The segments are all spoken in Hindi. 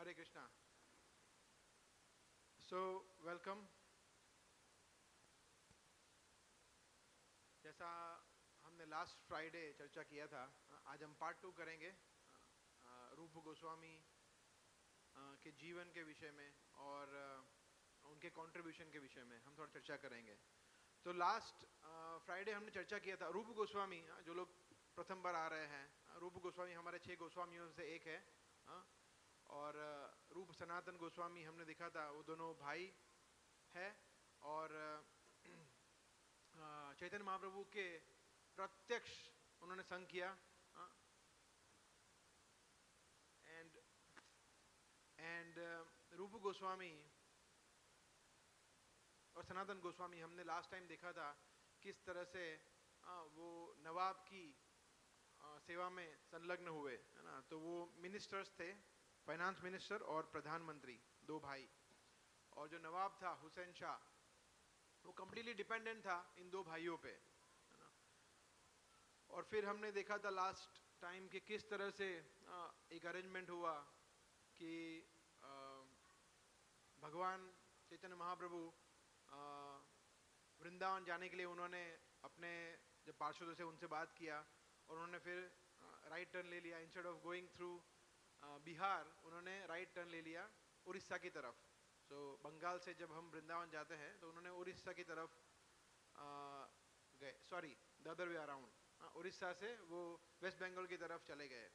हरे कृष्णा। So welcome. जैसा हमने लास्ट फ्राइडे चर्चा किया था, आज हम पार्ट 2 करेंगे रूप गोस्वामी के जीवन के विषय में और उनके कंट्रीब्यूशन के विषय में हम थोड़ा चर्चा करेंगे। तो लास्ट फ्राइडे हमने चर्चा किया था रूप गोस्वामी, जो लोग प्रथम बार आ रहे हैं, रूप गोस्वामी हमारे 6 गोस्वामियों से एक है। और रूप सनातन गोस्वामी हमने देखा था, वो दोनों भाई है और चैतन्य महाप्रभु के प्रत्यक्ष उन्होंने संग किया। एंड रूप गोस्वामी और सनातन गोस्वामी हमने लास्ट टाइम देखा था किस तरह से वो नवाब की सेवा में संलग्न हुए, है ना। तो वो मिनिस्टर्स थे, फाइनेंस मिनिस्टर और प्रधानमंत्री, दो भाई। और जो नवाब था हुसैन शाह, वो कंप्लीटली डिपेंडेंट था इन दो भाइयों पे, है ना। और फिर हमने देखा था लास्ट टाइम कि किस तरह से एक अरेंजमेंट हुआ कि भगवान चैतन्य महाप्रभु वृंदावन जाने के लिए उन्होंने अपने जो पार्षदों से उनसे बात किया और उन्होंने फिर राइट टर्न ले लिया। Instead of going through Bihar, उन्होंने राइट टर्न ले लिया उड़ीसा की तरफ। सो बंगाल से जब हम वृंदावन जाते हैं तो उन्होंने उड़ीसा की तरफ गए, sorry the other way around, Orissa से वो वेस्ट बंगाल की तरफ चले गए।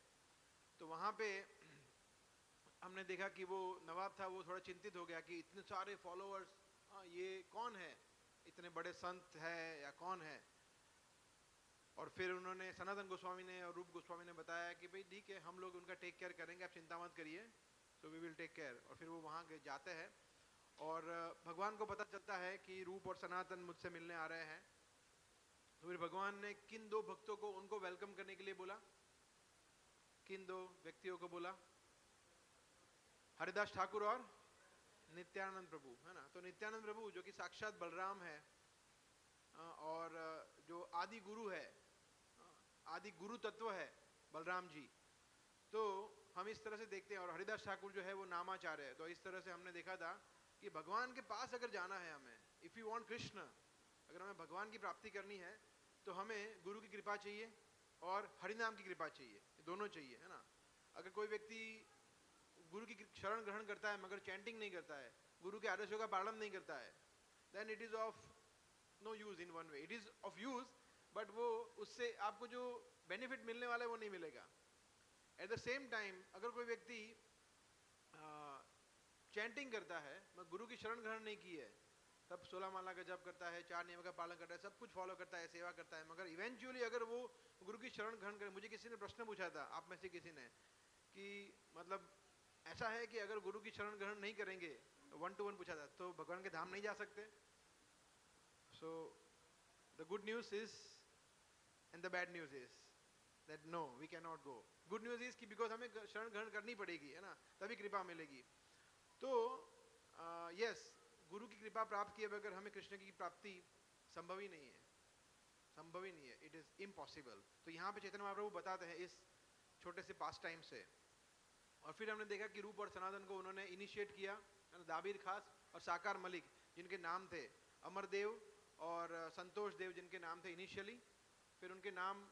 तो वहाँ पे हमने देखा कि वो नवाब था, वो थोड़ा चिंतित हो गया कि इतने सारे फॉलोअर्स, ये कौन है, इतने बड़े संत है या कौन है। और फिर उन्होंने, सनातन गोस्वामी ने और रूप गोस्वामी ने बताया कि भाई ठीक है, हम लोग उनका टेक केयर करेंगे, आप चिंता मत करिए, so we will take care. और फिर वो वहाँ जाते हैं और भगवान को पता चलता है कि रूप और सनातन मुझसे मिलने आ रहे हैं। तो फिर भगवान ने किन दो भक्तों को उनको वेलकम करने के लिए बोला, किन दो व्यक्तियों को बोला? हरिदास ठाकुर और नित्यानंद प्रभु, है ना। तो नित्यानंद प्रभु जो कि साक्षात बलराम है और जो आदि गुरु है, आदि गुरु तत्व है बलराम जी। तो हम इस तरह से देखते हैं। और हरिदास ठाकुर जो है वो नामाचार्य है। तो इस तरह से हमने देखा था कि भगवान के पास अगर जाना है हमें, इफ यू वांट कृष्ण, अगर हमें भगवान की प्राप्ति करनी है तो हमें गुरु की कृपा चाहिए और हरिनाम की कृपा चाहिए, दोनों चाहिए, है ना। अगर कोई व्यक्ति गुरु की शरण ग्रहण करता है मगर चैंटिंग नहीं करता है, गुरु के आदेशों का पालन नहीं करता है, then it is of no use in one way. It is of use, but वो उससे आपको जो बेनिफिट मिलने वाला है वो नहीं मिलेगा। एट द सेम टाइम अगर कोई व्यक्ति चैंटिंग करता है मगर गुरु की शरण ग्रहण नहीं की है, तब 16 माला का जप करता है, 4 नियम का पालन करता है, सब कुछ फॉलो करता है, सेवा करता है, मगर इवेंचुअली अगर वो गुरु की शरण ग्रहण करे। मुझे किसी ने प्रश्न पूछा था, आप में से किसी ने, कि मतलब ऐसा है कि अगर गुरु की शरण ग्रहण नहीं करेंगे, 1 to 1 पूछा था, तो भगवान के धाम नहीं जा सकते। So the good news is and the bad news is that no, we can not go. Good news is कि बिकॉज हमें शरण ग्रहण करनी पड़ेगी, है ना, तभी कृपा मिलेगी। तो यस, गुरु की कृपा प्राप्त किए बगैर हमें कृष्ण की प्राप्ति संभव ही नहीं है, संभव ही नहीं है, इट इज इम्पॉसिबल। तो यहाँ पे चैतन्य महाप्रभु बताते हैं इस छोटे से पास टाइम से। और फिर हमने देखा कि रूप और सनातन को उन्होंने इनिशिएट किया, दाबीर खास और साकार मलिक, जिनके नाम थे अमरदेव और संतोष देव, जिनके नाम थे इनिशियली। फिर उनके नाम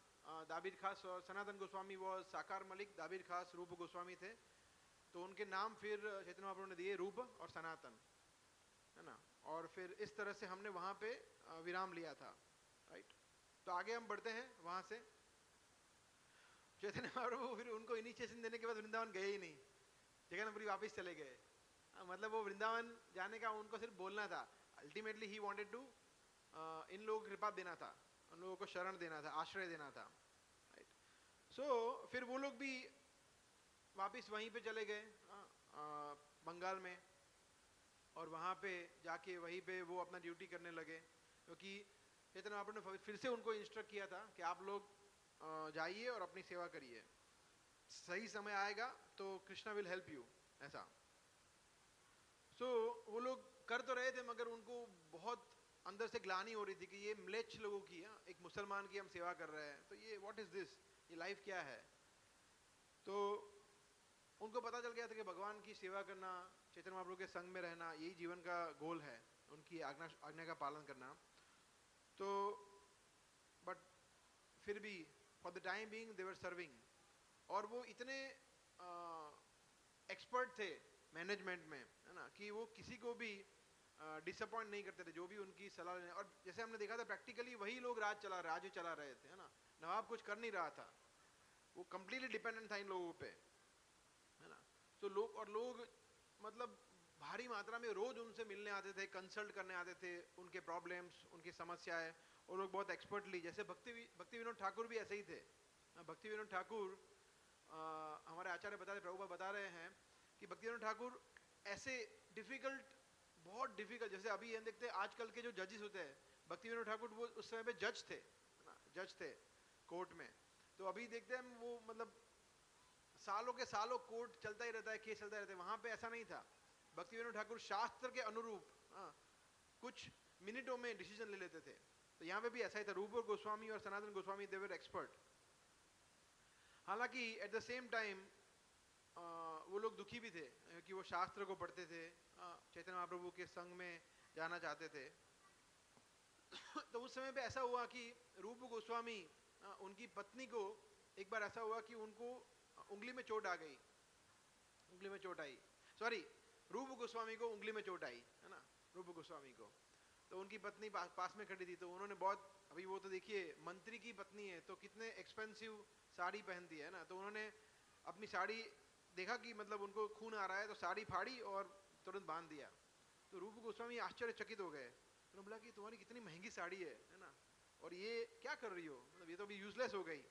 दाबीर खास और सनातन गोस्वामी वो साकार मलिक, दाबीर खास रूप गोस्वामी थे। तो उनके नाम फिर चैतन्य महाप्रभु ने दिए रूप और सनातन, है ना। और फिर इस तरह से हमने वहाँ पे विराम लिया था, राइट। तो आगे हम बढ़ते हैं वहाँ से। चैतन्य महाप्रभु फिर उनको इनिशिएशन देने के बाद वृंदावन गए ही नहीं, जगन्नाथपुरी वापस चले गए। मतलब वो वृंदावन जाने का उनको सिर्फ बोलना था, अल्टीमेटली ही वांटेड टू इन लोगों को कृपा देना था, उन लोगों को शरण देना था, आश्रय देना था, राइट। सो फिर वो लोग भी वापस वहीं पे चले गए बंगाल में, और वहाँ पे जाके वहीं पे वो अपना ड्यूटी करने लगे, क्योंकि चैतन्य महाप्रभु ने फिर से उनको इंस्ट्रक्ट किया था कि आप लोग जाइए और अपनी सेवा करिए, सही समय आएगा तो कृष्णा विल हेल्प यू, ऐसा। सो वो लोग कर तो रहे थे मगर उनको बहुत अंदर से ग्लानि हो रही थी कि ये म्लेच्छ लोगों की, एक मुसलमान की हम सेवा कर रहे हैं, तो ये व्हाट इज दिस, ये लाइफ क्या है। तो उनको पता चल गया था कि भगवान की सेवा करना, चैतन्य महाप्रभु के संग में रहना, यही जीवन का गोल है, उनकी आज्ञा का पालन करना। तो बट फिर भी for the time being they were serving, और वो इतने एक्सपर्ट थे मैनेजमेंट में, है ना, कि वो किसी को भी डिसअपॉइंट नहीं करते थे, जो भी उनकी सलाह लेने। और जैसे हमने देखा था प्रैक्टिकली वही लोग राज्य चला रहे थे, है ना, नवाब कुछ कर नहीं रहा था, वो कंप्लीटली डिपेंडेंट था इन लोगों पे, है ना। तो लोग मतलब भारी मात्रा में रोज उनसे मिलने आते थे, कंसल्ट करने आते थे, उनके प्रॉब्लम्स, उनकी समस्याएं, और लोग बहुत एक्सपर्टली, जैसे भक्ति विनोद ठाकुर भी ऐसे ही थे। भक्ति विनोद ठाकुर, हमारे आचार्य प्रभुपाद बता रहे हैं कि भक्ति विनोद ठाकुर ऐसे बहुत डिफिकल्ट, जैसे अभी ये देखते हैं आजकल के जो जजेस होते हैं, भक्ति विनोद ठाकुर वो उस समय पे जज थे कोर्ट में। तो अभी देखते हैं वो मतलब सालों के सालों कोर्ट चलता ही रहता है, केस चलता ही रहता है। वहां पे ऐसा नहीं था, भक्ति विनोद ठाकुर शास्त्र के अनुरूप कुछ मिनटों में डिसीजन ले लेते थे। तो यहाँ पे भी ऐसा ही था, रूप गोस्वामी और सनातन गोस्वामी दे वर एक्सपर्ट। हालांकि एट द सेम टाइम वो लोग दुखी भी थे कि वो शास्त्र को पढ़ते थे, चैतन्य महाप्रभु के संग में जाना चाहते थे। तो उस समय पे ऐसा हुआ कि रूप गोस्वामी, उनकी पत्नी को एक बार ऐसा हुआ कि उनको उंगली में चोट आ गई, सॉरी, रूप गोस्वामी को उंगली में चोट आई, है ना, रूप गोस्वामी को। तो उनकी पत्नी पास में खड़ी थी, तो उन्होंने बहुत, अभी वो तो देखिए मंत्री की पत्नी है तो कितने एक्सपेंसिव साड़ी पहनती है ना, तो उन्होंने अपनी साड़ी देखा कि मतलब उनको खून आ रहा है, तो साड़ी फाड़ी और तुरंत बांध दिया। तो रूप गोस्वामी आश्चर्यचकित हो गए, उन्होंने बोला कि तुम्हारी कितनी महंगी साड़ी है ना, और ये क्या कर रही हो, मतलब ये तो अभी यूजलेस हो गई।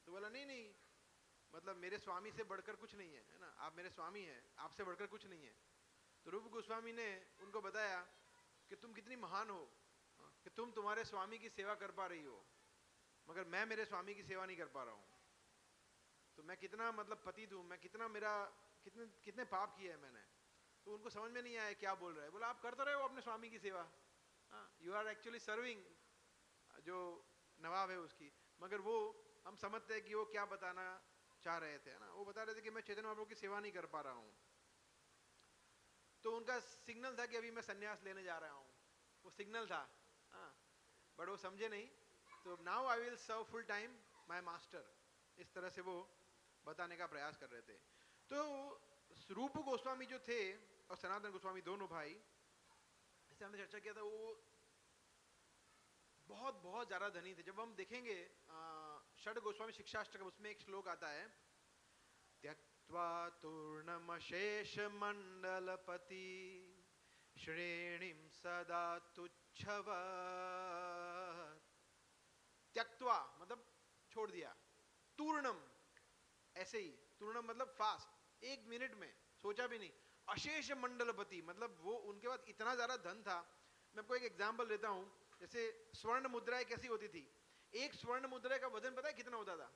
तो बोला नहीं, मतलब मेरे स्वामी से बढ़कर कुछ नहीं है ना, आप मेरे स्वामी हैं, आपसे बढ़कर कुछ नहीं है। तो रूप गोस्वामी ने उनको बताया कि तुम कितनी महान हो कि तुम तुम्हारे स्वामी की सेवा कर पा रही हो, मगर मैं मेरे स्वामी की सेवा नहीं कर पा रहा हूँ। तो मैं कितना मतलब पतित हूँ, मैं कितने पाप किए हैं मैंने। तो उनको समझ में नहीं आया क्या बोल रहा है। बोला आप करते रहे हो अपने स्वामी की सेवा, यू आर एक्चुअली सर्विंग जो नवाब है उसकी, मगर वो हम समझते हैं कि वो क्या बताना चाह रहे थे, ना, वो बता रहे थे कि मैं चैतन्य महाप्रभु की सेवा नहीं कर पा रहा हूँ। तो उनका सिग्नल था कि अभी मैं सन्यास लेने जा रहा हूँ, वो सिग्नल था, बट वो समझे नहीं। तो now I will serve full time my master, इस तरह से वो बताने का प्रयास कर रहे थे। तो रूप गोस्वामी जो थे और सनातन गोस्वामी दोनों भाई, जैसे हमने चर्चा किया था, वो बहुत बहुत ज्यादा धनी थे। जब हम देखेंगे षड गोस्वामी शिक्षाष्टकम, उसमें एक श्लोक आता है, त्यक्त्वा तूर्णमशेष मंडलपति श्रेणीम सदा तुच्छव। त्यक्त्वा मतलब छोड़ दिया, तूर्णम ऐसे ही, तूर्णम मतलब फास्ट, एक मिनट में, सोचा भी नहीं। अशेष मंडलपति मतलब वो, उनके पास इतना ज्यादा धन था। मैं आपको एक एग्जांपल देता हूं, जैसे स्वर्ण मुद्राएं कैसी होती थी, एक स्वर्ण मुद्रा का वजन पता है कितना होता था?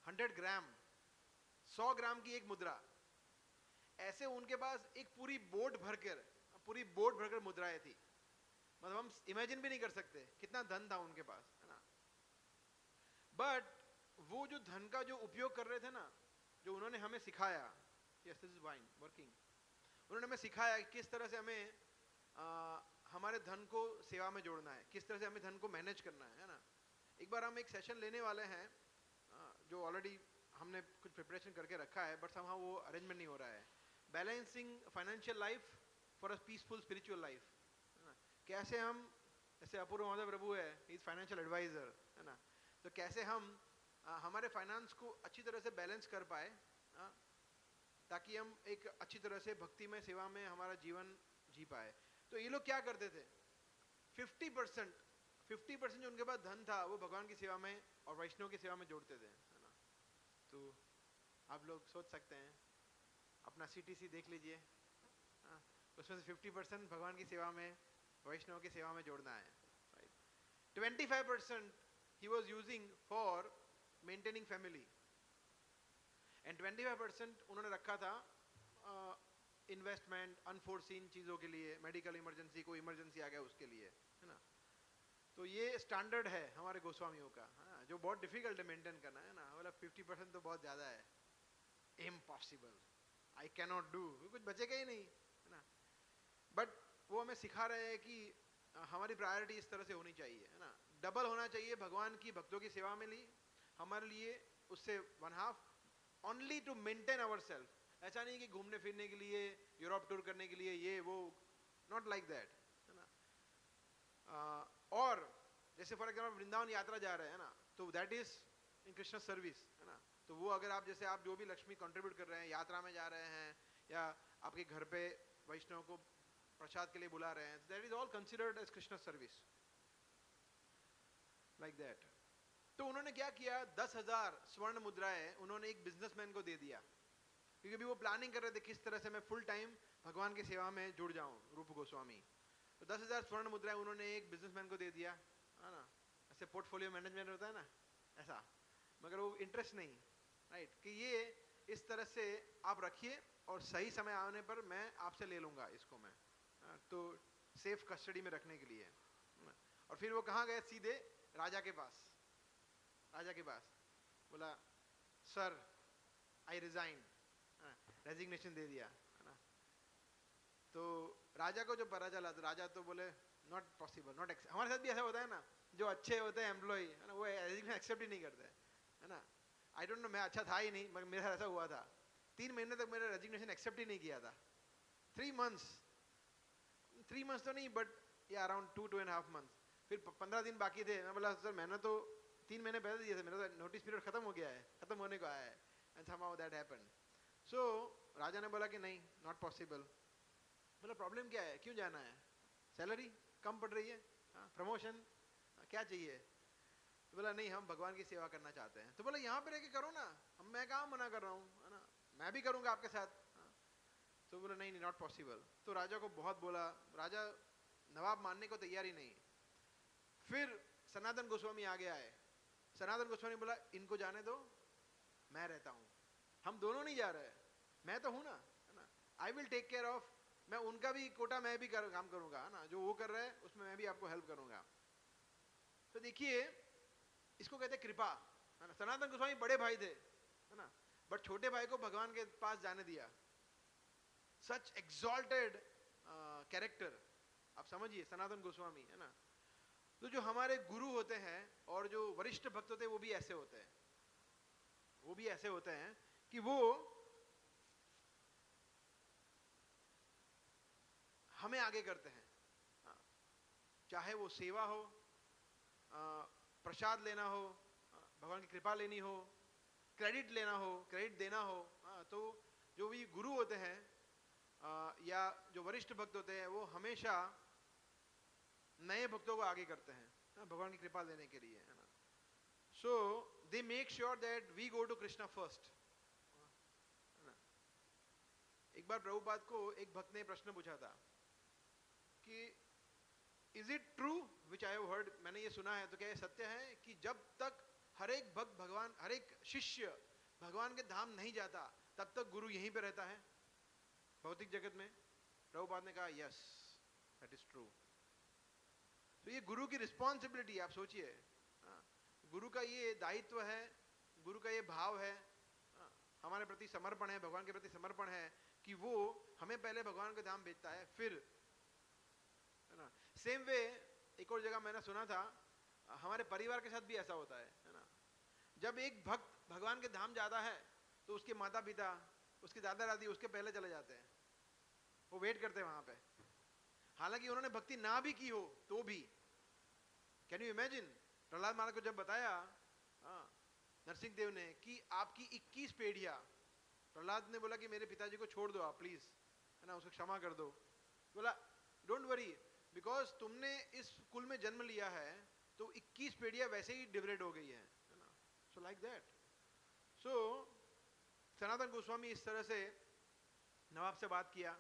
100 ग्राम, 100 ग्राम की एक मुद्रा। ऐसे उनके पास एक पूरी बोट भरकर मुद्राएं थी। मतलब हम इमेजिन भी नहीं कर सकते कितना धन था उनके पास, है ना। बट वो जो धन का जो उपयोग कर रहे थे ना, जो उन्होंने हमें सिखाया, yes this is wine working, उन्होंने हमें सिखाया कि किस तरह से हमें हमारे धन को सेवा में जोड़ना है, किस तरह से हमें धन को मैनेज करना है ना। एक बार हम एक सेशन लेने वाले हैं, जो ऑलरेडी हमने कुछ प्रिपरेशन करके रखा है, बट समहाउ वो अरेंजमेंट नहीं हो रहा है। Balancing financial life for a peaceful spiritual life, है ना। कैसे हम, जैसे अपूर्व माधव प्रभु है, ही इज फाइनेंशियल एडवाइजर, है ना, तो कैसे हम हमारे फाइनेंस को अच्छी तरह से बैलेंस कर पाए, ताकि हम एक अच्छी तरह से भक्ति में, सेवा में हमारा जीवन जी पाए। तो ये लोग क्या करते थे, 50% जो उनके पास धन था वो भगवान की सेवा में और वैष्णव की सेवा में जोड़ते थे, है ना। तो आप लोग सोच सकते हैं, अपना CTC देख लीजिए, उसमें से 50% भगवान की सेवा में, वैष्णव की सेवा में जोड़ना है, right? 25% he was using for maintaining family and 25% उन्होंने रखा था इन्वेस्टमेंट, अनफोर्सीन चीजों के लिए, मेडिकल इमरजेंसी, कोई इमरजेंसी आ गया उसके लिए, है ना। तो ये स्टैंडर्ड है हमारे गोस्वामियों का, है ना, जो बहुत डिफिकल्ट है मेंटेन करना, है ना। मतलब 50% तो बहुत ज्यादा है। इम्पॉसिबल, आई कैनॉट डू, कुछ बचेगा ही नहीं, है ना। बट वो हमें सिखा रहे हैं कि हमारी प्रायोरिटी इस तरह से होनी चाहिए, है ना। डबल होना चाहिए भगवान की भक्तों की सेवा में लिए हमारे लिए, उससे 1/2 only to maintain our self. ऐसा नहीं कि घूमने फिरने के लिए, यूरोप टूर करने के लिए, ये वो, नॉट लाइक दैट, है ना। और जैसे फॉर एग्जाम्पल वृंदावन यात्रा जा रहे हैं ना, तो that is in Krishna service, है ना। तो वो अगर आप जैसे आप जो भी लक्ष्मी कंट्रीब्यूट कर रहे हैं, यात्रा में जा रहे हैं या आपके घर पे वैष्णव को प्रसाद के लिए बुला रहे हैं, that is all considered as Krishna service, like that. तो उन्होंने क्या किया, 10,000 स्वर्ण मुद्राएं उन्होंने एक बिजनेसमैन को दे दिया, क्योंकि अभी वो प्लानिंग कर रहे थे किस तरह से मैं फुल टाइम भगवान की सेवा में जुड़ जाऊं, रूप गोस्वामी। तो 10,000 स्वर्ण मुद्राएं उन्होंने एक बिजनेसमैन को दे दिया, है ना। ऐसे पोर्टफोलियो मैनेजमेंट होता है ना, ऐसा, मगर वो इंटरेस्ट नहीं, राइट, कि ये इस तरह से आप रखिए और सही समय आने पर मैं आपसे ले लूंगा इसको मैं, तो सेफ कस्टडी में रखने के लिए। और फिर वो कहाँ गए, सीधे राजा के पास, राजा के पास बोला सर आई रिजाइन, रेजिग्नेशन दे दिया, है ना। तो राजा को जो पता चला, तो राजा तो बोले नॉट पॉसिबल, नॉट, हमारे साथ भी ऐसा होता है ना, जो अच्छे होते हैं एम्प्लॉय, है ना, वो रेजिग्नेशन एक्सेप्ट ही नहीं करते, है ना। आई डोंट नो, मैं अच्छा था ही नहीं, मगर मेरे साथ ऐसा हुआ था, 3 महीने तक मेरा रेजिग्नेशन एक्सेप्ट ही नहीं किया था, 3 मंथ्स, 3 मंथ्स तो नहीं बट ये अराउंड 2.5 मंथ्स। फिर 15 दिन बाकी थे, मैं बोला सर मैंने तो 3 महीने पहले दिए थे, मेरा तो नोटिस पीरियड खत्म हो गया है, खत्म होने को आया है, एंड समहाउ दैट हैपेंड। सो राजा ने बोला कि नहीं, नॉट पॉसिबल। बोला प्रॉब्लम क्या है, क्यों जाना है, सैलरी कम पड़ रही है, प्रमोशन, क्या चाहिए। तो बोला नहीं, हम भगवान की सेवा करना चाहते हैं। तो बोला यहाँ पे रह के करो ना, मैं कहाँ मना कर रहा हूँ, है ना, मैं भी करूँगा आपके साथ। तो बोला नहीं नहीं, नॉट पॉसिबल। तो राजा को बहुत बोला, राजा नवाब मानने को तैयार ही नहीं। फिर सनातन गोस्वामी आगे आए, सनातन गोस्वामी बोला इनको जाने दो, मैं रहता हूँ, हम दोनों नहीं जा रहे, मैं तो हूँ ना, है ना, I will take care of, मैं उनका भी कोटा मैं भी काम करूंगा, है ना, जो वो कर रहे हैं उसमें मैं भी आपको हेल्प करूंगा। तो देखिए इसको कहते हैं कृपा, है ना। सनातन गोस्वामी बड़े भाई थे, है ना, बट छोटे भाई को भगवान के पास जाने दिया। सच एक्सॉल्टेड कैरेक्टर, आप समझिए सनातन गोस्वामी, है ना। तो जो हमारे गुरु होते हैं और जो वरिष्ठ भक्त होते हैं, वो भी ऐसे होते हैं, वो भी ऐसे होते हैं कि वो हमें आगे करते हैं, चाहे वो सेवा हो, प्रसाद लेना हो, भगवान की कृपा लेनी हो, क्रेडिट लेना हो, क्रेडिट देना हो, तो जो भी गुरु होते हैं या जो वरिष्ठ भक्त होते हैं, वो हमेशा नए भक्तों को आगे करते हैं भगवान की कृपा लेने के लिए, है ना। So they make sure that we go to Krishna first, है ना। एक बार प्रभुपाद को एक भक्त ने प्रश्न पूछा था कि is it true which I have heard, मैंने ये सुना है, तो क्या ये सत्य है कि जब तक हर एक भक्त भगवान, हर एक शिष्य भगवान के धाम नहीं जाता, तब तक गुरु यहीं पे रहता है भौतिक जगत में। प्रभुपाद ने कहा यस, दैट इज ट्रू। तो ये गुरु की रिस्पॉन्सिबिलिटी, आप सोचिए, गुरु का ये दायित्व है, गुरु का ये भाव है, हमारे प्रति समर्पण है, भगवान के प्रति समर्पण है कि वो हमें पहले भगवान के धाम भेजता है, फिर, है ना। सेम वे एक और जगह मैंने सुना था, हमारे परिवार के साथ भी ऐसा होता है ना। जब एक भक्त भगवान के धाम जाता है तो उसके माता पिता, उसके दादा दादी उसके पहले चले जाते हैं, वो वेट करते हैं वहां पे, हालांकि उन्होंने भक्ति ना भी की हो तो भी। कैन यू इमेजिन, प्रहलाद महाराज को जब बताया नरसिंह देव ने कि आपकी 21 पीढ़ियां, प्रहलाद ने बोला कि मेरे पिताजी को छोड़ दो आप प्लीज, है ना, उसको क्षमा कर दो। बोला डोंट वरी, बिकॉज तुमने इस कुल में जन्म लिया है तो 21 पीढ़ियां वैसे ही डिवाइड हो गई है ना। So like that. So Sanatan Goswami इस तरह से नवाब से बात किया,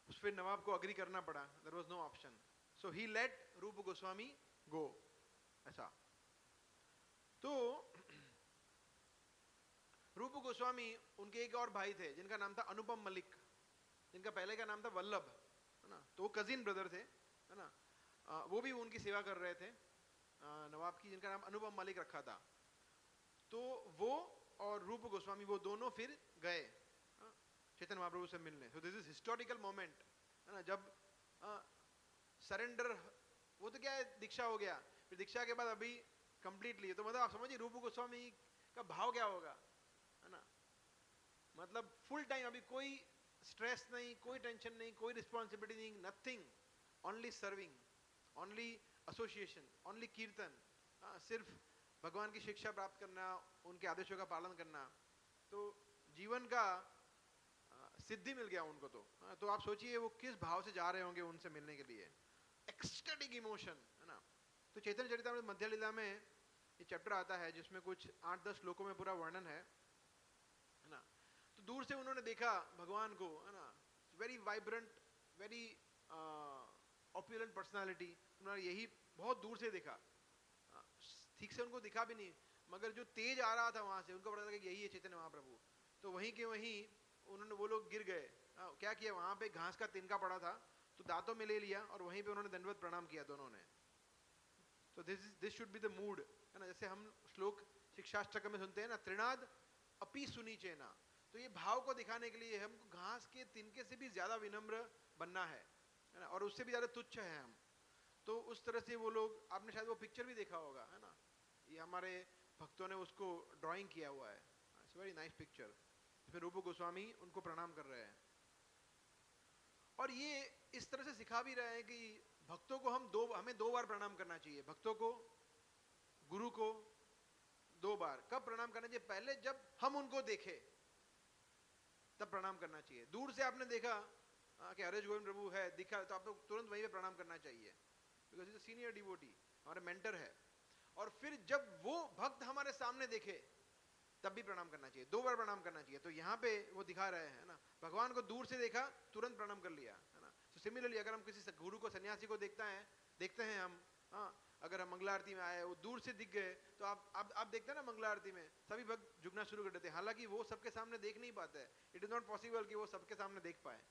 फिर नवाब को अग्री करना पड़ा, there was no option, so he let Rupa Goswami गो, ऐसा। तो रूप गोस्वामी, उनके एक और भाई थे जिनका नाम था अनुपम मलिक, जिनका पहले का नाम था वल्लभ, है ना, तो वो कजिन ब्रदर थे, है ना। वो भी उनकी सेवा कर रहे थे नवाब की, जिनका नाम अनुपम मलिक रखा था। तो वो और रूप गोस्वामी गोस्वामी वो दोनों फिर गए चैतन्य महाप्रभु से मिलने। सो दिस इज हिस्टोरिकल मोमेंट, है ना, जब सरेंडर, वो तो क्या है, दीक्षा हो गया, फिर दीक्षा के बाद अभी कंप्लीटली, तो मतलब आप समझिए रूप गोस्वामी का भाव क्या होगा, है ना, मतलब फुल टाइम अभी कोई स्ट्रेस नहीं, कोई टेंशन नहीं, कोई रिस्पॉन्सिबिलिटी नहीं, nothing, only serving, only association, only कीर्तन, सिर्फ भगवान की शिक्षा प्राप्त करना, उनके आदेशों का पालन करना, तो जीवन का सिद्धि मिल गया उनको। तो आप सोचिए वो किस भाव से जा रहे होंगे उनसे मिलने के लिए, एक्सटेटिक इमोशन, है ना। तो चैतन्य चरितामृत मध्य लीला में ये चैप्टर आता है जिसमें कुछ 8-10 श्लोकों में पूरा वर्णन है ना। तो दूर से उन्होंने देखा भगवान को, है ना, very vibrant, very opulent personality, उन्होंने यही बहुत दूर से देखा, ठीक से उनको दिखा भी नहीं, मगर जो तेज आ रहा था वहां से उनको पता था कि यही है चैतन्य महाप्रभु। तो वहीं के वहीं उन्होंने, वो लोग गिर गए, क्या किया, वहां पे घास का तिनका पड़ा था तो दांतों में ले लिया और वहीं पे उन्होंने दंडवत प्रणाम किया दोनों ने। तो this should be the mood, है ना, जैसे हम श्लोक शिक्षाष्टक में सुनते हैं ना, त्रिनाद अपि सुनीचेना, तो ये भाव को दिखाने के लिए हमको घास के तिनके से भी ज्यादा विनम्र बनना है ना, और उससे भी ज्यादा तुच्छ है हम। तो उस तरह से वो लोग, आपने शायद वो पिक्चर भी देखा होगा, है ना, ये हमारे भक्तों ने उसको ड्राइंग किया हुआ है, इट्स वेरी नाइस पिक्चर, इसमें रूप गोस्वामी उनको प्रणाम कर रहे हैं। और ये इस तरह से सिखा भी रहे हैं कि भक्तों को हमें 2 बार प्रणाम करना चाहिए, भक्तों को, गुरु को 2 बार। कब प्रणाम करना चाहिए? पहले जब हम उनको देखे तब प्रणाम करना चाहिए। दूर से आपने देखा कि हरेश गोविंद प्रभु है, दिखा, तो आपको तुरंत वहीं पे प्रणाम करना चाहिए, because is a senior devotee, हमारे मेंटर है। और फिर जब वो भक्त हमारे सामने देखे तब भी प्रणाम करना चाहिए, 2 बार प्रणाम करना चाहिए। तो यहाँ पे वो दिखा रहे हैं ना, भगवान को दूर से देखा, तुरंत प्रणाम कर लिया, है ना। तो सिमिलरली अगर हम किसी गुरु को, सन्यासी को देखते हैं हम, हाँ, अगर हम मंगला आरती में आए, वो दूर से दिख गए, तो आप देखते हैं ना मंगला आरती में सभी भक्त झुकना शुरू कर देते हैं, हालांकि वो सबके सामने देख नहीं पाते हैं, इट इज नॉट पॉसिबल कि वो सबके सामने देख पाए,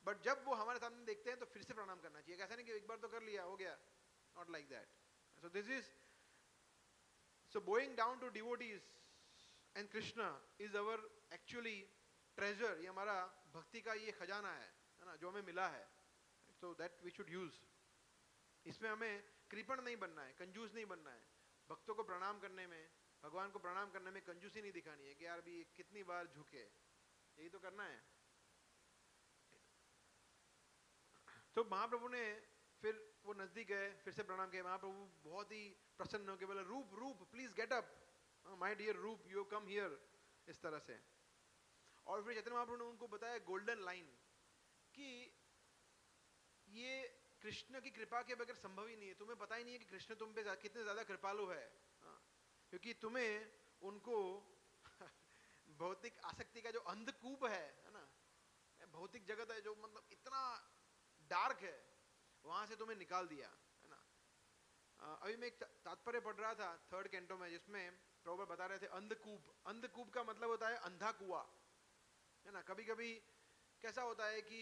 बट जब वो हमारे सामने देखते हैं तो फिर से प्रणाम करना चाहिए। ऐसा नहीं कि एक बार तो कर लिया हो गया, not like that. So this is, so bowing down to devotees and Krishna is our actually treasure, ये हमारा भक्ति का ये खजाना है ना, जो हमें मिला है, so that we should use. इसमें हमें कृपण नहीं बनना है, कंजूस नहीं बनना है। भक्तों को प्रणाम करने में, भगवान को प्रणाम करने में कंजूसी नहीं दिखानी है कि यार भी कितनी बार झुके, यही तो करना है। तो महाप्रभु ने फिर वो नजदीक गए, फिर से प्रणाम किया। महाप्रभु बहुत ही प्रसन्न होकर बोले, Rupa Rupa please get up, my dear Rupa, you come here, इस तरह से। और फिर चैतन्य महाप्रभु ने उनको बताया गोल्डन लाइन कि ये कृष्ण की कृपा के बगैर संभव ही नहीं है, तुम्हें पता ही नहीं है कि कृष्ण तुम पे कितने ज्यादा कृपालु है, क्योंकि तुम्हें उनको भौतिक आसक्ति का जो अंधकूप है ना, भौतिक जगत है जो मतलब इतना डार्क है, वहां से तुम्हें निकाल दिया, है ना। अभी मैं एक तात्पर्य पढ़ रहा था 3rd कैंटो में, जिसमें प्रभुपाद बता रहे थे अंधकूप, अंधकूप का मतलब होता है अंधा कुआं, है ना। कभी कभी कैसा होता है कि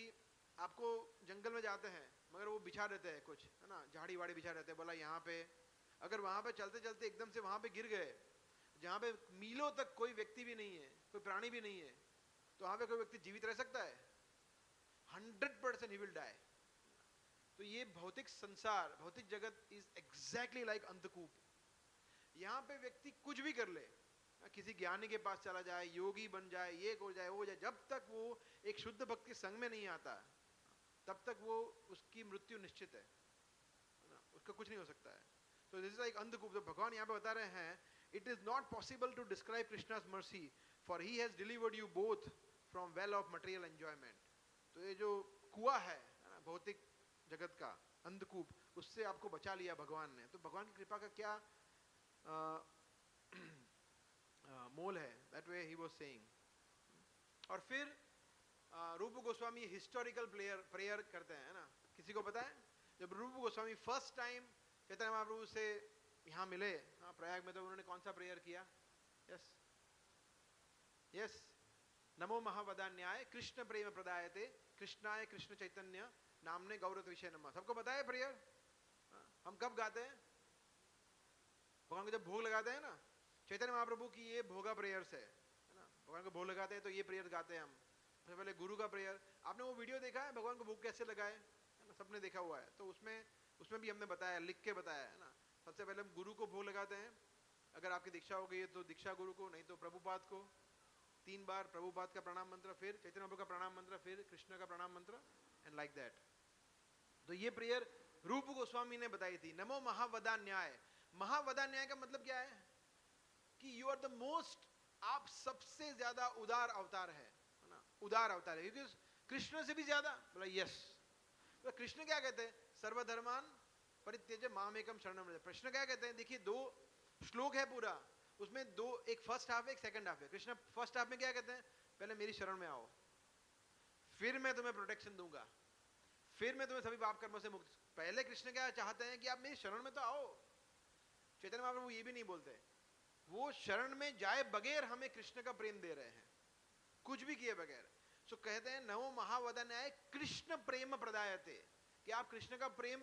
आपको जंगल में जाते हैं मगर वो बिछा देते हैं कुछ, है ना, झाड़ी वाड़ी बिछा देते हैं, बोला यहाँ पे, अगर वहां पे चलते चलते एकदम से वहां पे गिर गए जहाँ पे मीलों तक कोई व्यक्ति भी नहीं है, कोई प्राणी भी नहीं है, तो वहां पे कोई व्यक्ति जीवित रह सकता है? 100% ही विल डाई। तो ये भौतिक संसार, भौतिक जगत इज एग्जैक्टली लाइक अंधकूप। यहाँ पे व्यक्ति कुछ भी कर ले, किसी ज्ञानी के पास चला जाए, योगी बन जाए, ये हो जाए, वो हो जाए, जब तक वो एक शुद्ध भक्त के संग में नहीं आता तब तक वो, उसकी मृत्यु निश्चित है ना, उसका कुछ नहीं हो सकता है। तो दिस इज लाइक अंधकूप। तो भगवान यहाँ पे बता रहे हैं, it is not possible to describe Krishna's mercy, for he has delivered you both from well of material enjoyment. तो ये जो कुआं है ना, भौतिक जगत का अंधकूप, उससे आपको बचा लिया भगवान ने। तो भगवान की कृपा का क्या मोल है, that way he was saying. और फिर रूप गोस्वामी हिस्टोरिकल प्रेयर करते हैं ना। किसी को पता है जब रूप गोस्वामी फर्स्ट टाइम चैतन्य महाप्रभु से यहाँ मिले, हाँ, प्रयाग में, तो उन्होंने कौन सा प्रेयर किया? यस यस, नमो महावदान्याय कृष्ण प्रेम प्रदायते कृष्णाय कृष्ण चैतन्य नामने गौरव विषय नमः। सबको पता है प्रेयर? हम कब गाते हैं? भगवान को जब भोग लगाते हैं ना, चैतन्य महाप्रभु की ये भोगा प्रेयर्स है ना। भगवान को भोग लगाते हैं तो ये प्रेयर गाते हैं हम। सबसे पहले गुरु का प्रेयर, आपने वो वीडियो देखा है भगवान को भोग कैसे लगाए, है ना, सबने देखा हुआ है। तो उसमें भी हमने बताया, लिख के बताया है ना। सबसे पहले हम गुरु को भोग लगाते हैं, अगर आपकी दीक्षा हो गई है तो दीक्षा गुरु को, नहीं तो प्रभुपाद को 3 बार प्रभुपाद का प्रणाम मंत्र, फिर चैतन्य महाप्रभु का प्रणाम मंत्र, फिर कृष्ण का प्रणाम मंत्र, एंड लाइक दैट। तो ये प्रेयर रूप गोस्वामी ने बताई थी। नमो महावदान्याय, महावदान्याय का मतलब क्या है कि यू आर द मोस्ट, आप सबसे ज्यादा उदार अवतार है ना, उदार अवतार है, क्योंकि कृष्ण से भी ज्यादा। बोला यस। तो कृष्ण क्या कहते हैं, सर्वधर्मान परित्यज्य मामेकम शरणम व्रज। कृष्ण क्या कहते हैं, देखिए 2 श्लोक है पूरा, उसमें 2, एक फर्स्ट हाफ है, एक सेकंड हाफ है। कृष्ण फर्स्ट हाफ में क्या कहते हैं, पहले मेरी शरण में आओ, फिर मैं तुम्हें प्रोटेक्शन दूंगा, फिर मैं तुम्हें सभी पाप कर्मों से मुक्त। पहले कृष्ण क्या चाहते हैं कि आप मेरी शरण में तो आओ। चैतन्य महाप्रभु ये भी नहीं बोलते, वो शरण में जाए बगैर हमें कृष्ण का प्रेम दे रहे हैं, कुछ भी किए बगैर। सो कहते हैं नमो महावदन्याय कृष्ण प्रेम प्रदायते, कि आप कृष्ण का प्रेम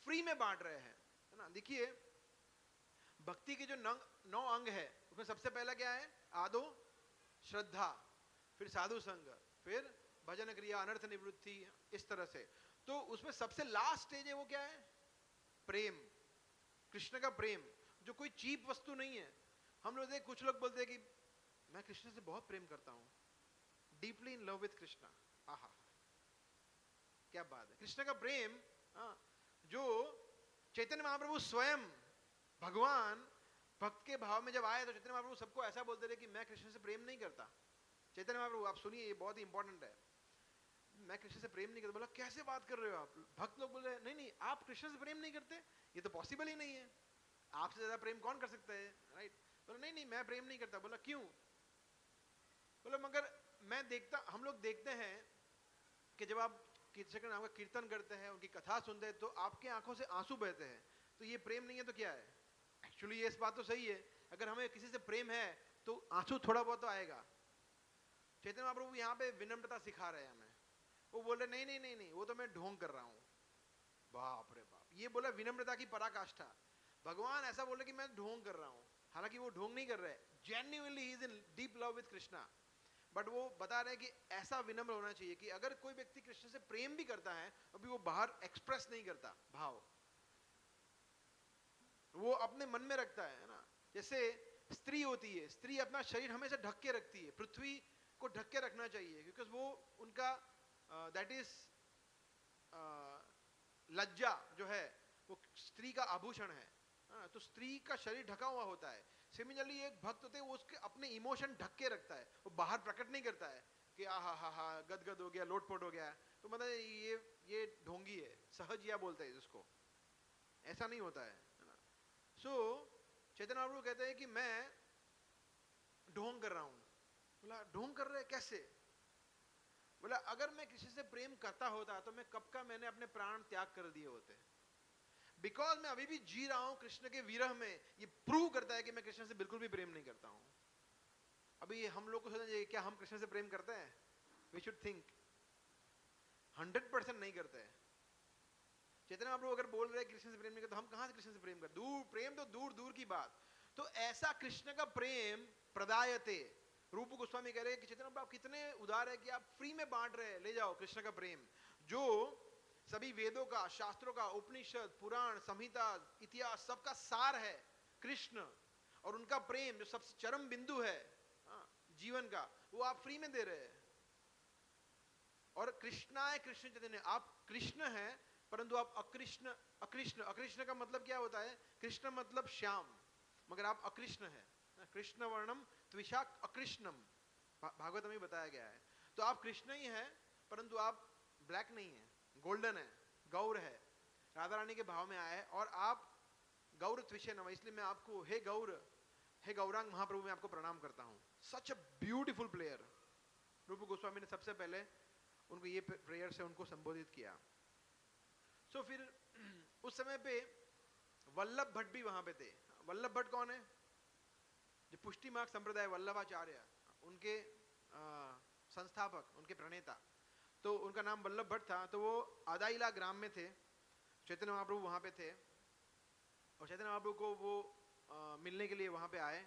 फ्री में बांट रहे हैं, है ना। देखिए भक्ति के जो 9 अंग है, उसमें सबसे पहला क्या है, आदो श्रद्धा, फिर साधु संग, फिर भजन क्रिया, अनर्थ निवृत्ति, इस तरह से। तो उसमें सबसे लास्ट स्टेज है वो क्या है, प्रेम, कृष्ण का प्रेम, जो कोई चीप वस्तु नहीं है। हम लोग देख, कुछ लोग बोलते हैं कि मैं कृष्ण से बहुत प्रेम करता हूं, deeply in love with Krishna. आहा, क्या बात है। कृष्ण का प्रेम, जो चैतन्य महाप्रभु स्वयं भगवान भक्त के भाव में जब आए तो चैतन्य महाप्रभु सबको ऐसा बोलते रहे कि मैं कृष्ण से प्रेम नहीं करता। चैतन्य महाप्रभु, आप सुनिए, ये बहुत ही इंपॉर्टेंट है, मैं कृष्ण से प्रेम नहीं करता। बोला कैसे बात कर रहे हो आप, भक्त लोग बोल रहे हैं नहीं नहीं आप कृष्ण से प्रेम नहीं करते, ये तो पॉसिबल ही नहीं है, आपसे ज्यादा प्रेम कौन कर सकता है, राइट। बोला नहीं नहीं मैं प्रेम नहीं करता। बोला क्यों। बोला मगर मैं देखता, हम लोग देखते हैं कि जब आप कृष्ण के नाम का कीर्तन करते हैं, उनकी कथा सुनते हैं, तो आपके आंखों से आंसू बहते हैं, तो ये प्रेम नहीं है तो क्या है। एक्चुअली ये इस बात तो सही है, अगर हमें किसी से प्रेम है तो आंसू थोड़ा बहुत तो आएगा। चैतन्य महाप्रभु यहाँ पे विनम्रता सिखा रहे हैं हमें। वो बोल रहे नहीं नहीं नहीं नहीं, वो तो मैं ढोंग कर रहा हूँ। बाप रे बाप, ये बोला विनम्रता की पराकाष्ठा। भगवान ऐसा बोले कि मैं ढोंग कर रहा हूँ, हालांकि वो ढोंग नहीं कर रहे, genuinely he is in deep love with Krishna. But वो बता रहे हैं कि ऐसा विनम्र होना चाहिए कि अगर कोई व्यक्ति कृष्ण से प्रेम भी करता है, अभी वो बाहर एक्सप्रेस नहीं करता भाव, वो अपने मन में रखता है ना। जैसे स्त्री होती है, स्त्री अपना शरीर हमेशा ढक के रखती है, पृथ्वी को ढक के रखना चाहिए, क्योंकि वो उनका दैट इज लज्जा जो है वो स्त्री का आभूषण है। तो स्त्री का शरीर ढका हुआ होता है। सिमिलरली एक भक्त होते हैं, वो उसके अपने इमोशन ढक के रखता है, वो बाहर प्रकट नहीं करता है कि आहा हा हा गदगद हो गया, लोटपोट हो गया, तो मतलब ये ढोंगी है, सहजिया बोलते हैं जिसको, ऐसा नहीं होता है ना। सो चैतन्य महाप्रभु कहते हैं कि मैं ढोंग कर रहा हूं। बोला ढोंग कर रहे कैसे। बोला अगर मैं किसी से प्रेम करता होता तो मैं कब का मैंने अपने प्राण त्याग कर दिए होते। बिकॉज मैं अभी भी जी रहा हूं कृष्ण के विरह में, ये प्रूव करता है कि मैं कृष्ण से बिल्कुल भी प्रेम नहीं करता हूं। अभी हम लोग को सोचना चाहिए क्या हम कृष्ण से प्रेम करते हैं, वी शुड थिंक 100% नहीं करते हैं। चैतन्य महाप्रभु अगर बोल रहे हैं कृष्ण से प्रेम नहीं करते, हम कहां से कृष्ण से प्रेम करते, दूर प्रेम तो दूर दूर की बात। तो ऐसा कृष्ण का प्रेम प्रदायते, रूप गोस्वामी कह रहे हैं कि चैतन्य महाप्रभु आप कितने उदार है कि आप फ्री में बांट रहे हैं, ले जाओ कृष्ण का प्रेम, जो सभी वेदों का, शास्त्रों का, उपनिषद, पुराण, संहिता, इतिहास, सबका सार है कृष्ण, और उनका प्रेम जो सबसे चरम बिंदु है जीवन का, वो आप फ्री में दे रहे हैं। और कृष्णाय कृष्ण चैतन्य, आप कृष्ण हैं परंतु आप अकृष्ण, अकृष्ण, अकृष्ण का मतलब क्या होता है, कृष्ण मतलब श्याम, मगर आप अकृष्ण है, कृष्ण वर्णम त्विषा अकृष्णम, भागवत में बताया गया है। तो आप कृष्ण ही है परंतु आप ब्लैक नहीं है, गोल्डन है, गौर है, राधा रानी के भाव में आया है, और आप गौर त्विषे नमः, इसलिए मैं आपको हे गौर, हे गौरांग महाप्रभु मैं आपको प्रणाम करता हूं। सच अ ब्यूटीफुल प्रेयर। रूप गोस्वामी ने सबसे पहले उनको ये प्रेयर से उनको संबोधित किया। सो फिर उस समय पे वल्लभ भट्ट भी वहां पे थे। वल्लभ भट्ट कौन है, जो पुष्टि मार्ग संप्रदाय वल्लभाचार्य, उनके संस्थापक, उनके प्रणेता, तो उनका नाम वल्लभ भट्ट था। तो वो आदाइला ग्राम में थे, चैतन्य महाप्रभु वहां पे थे, और चैतन्य महाप्रभु को वो मिलने के लिए वहां पे आए।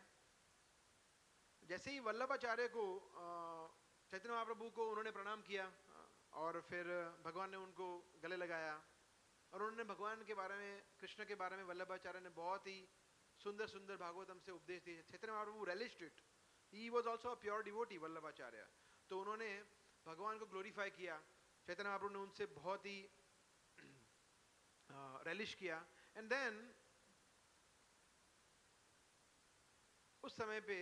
जैसे ही वल्लभाचार्य को चैतन्य महाप्रभु को उन्होंने प्रणाम किया और फिर भगवान ने उनको गले लगाया और उन्होंने भगवान के बारे में, कृष्ण के बारे में वल्लभाचार्य ने बहुत ही सुंदर सुंदर भागवतम से उपदेश दिए। Chaitanya Mahaprabhu relished it, he was also a pure devotee Vallabhacharya. तो उन्होंने भगवान को ग्लोरीफाई किया। चैतन्य महाप्रभु ने उनसे बहुत ही रेलिश किया। एंड देन उस समय पे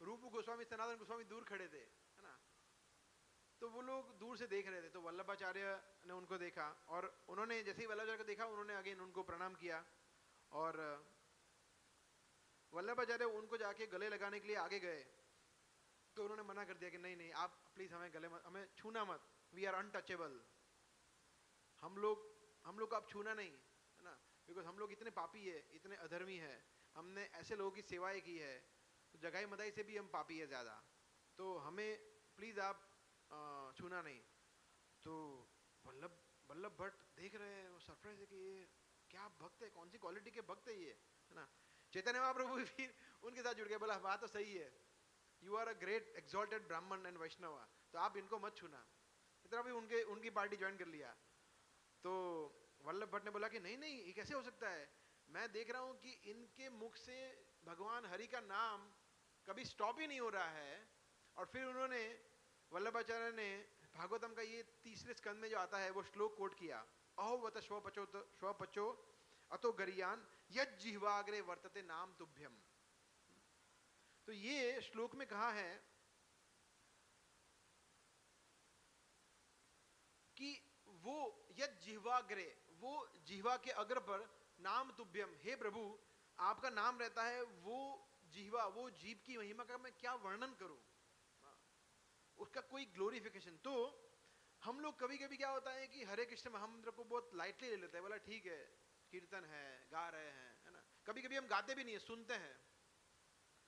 रूप गोस्वामी, सनातन गोस्वामी दूर खड़े थे, है ना, तो वो लोग दूर से देख रहे थे। तो वल्लभाचार्य ने उनको देखा और उन्होंने जैसे ही वल्लभाचार्य को देखा उन्होंने अगेन उनको प्रणाम किया और वल्लभाचार्य उनको जाके गले लगाने के लिए आगे गए तो उन्होंने मना कर दिया कि नहीं नहीं, आप प्लीज हमें गले मत, हमें छूना मत, वी आर अनटचेबल, हम लोग को आप छूना नहीं, है ना, बिकॉज हम लोग इतने पापी है, इतने अधर्मी है, हमने ऐसे लोगों की सेवाएं की है, तो जगाई मदाई से भी हम पापी है ज्यादा, तो हमें प्लीज आप छूना नहीं। तो वल्लभ भट्ट देख रहे हैं, वो सरप्राइज है कि ये क्या भक्त है, कौन सी क्वालिटी के भक्त है ये, है ना। चैतन्य महाप्रभु भी उनके साथ जुड़ गए, बोला बात तो सही है, you are a great exalted Brahmin and Vaishnava, तो आप इनको मत छूना। इतना भी उनकी पार्टी ज्वाइन कर लिया। तो वल्लभ भट्ट ने बोला कि नहीं नहीं, ये कैसे हो सकता है, मैं देख रहा हूं कि इनके मुख से भगवान हरि का नाम कभी स्टॉप ही नहीं हो रहा है। और फिर उन्होंने, वल्लभाचार्य ने भागवतम का ये तीसरे स्कंद में जो आता है वो श्लोक कोट किया, अहोवत स्वपचो अतो गरियान यज्जिह्वाग्रे वर्तते नाम तुभ्यम। तो ये श्लोक में कहा है कि वो यज्जिह्वाग्रे, वो जिह्वा के अग्र पर, नाम तुभ्यम, हे प्रभु आपका नाम रहता है, वो जिह्वा, वो जीव की महिमा का मैं क्या वर्णन करूं, उसका कोई ग्लोरिफिकेशन। तो हम लोग कभी कभी क्या होता है कि हरे कृष्ण महामंत्र को बहुत लाइटली ले लेते हैं, बोला ठीक है कीर्तन है, गा रहे हैं, है ना। कभी कभी हम गाते भी नहीं है, सुनते हैं,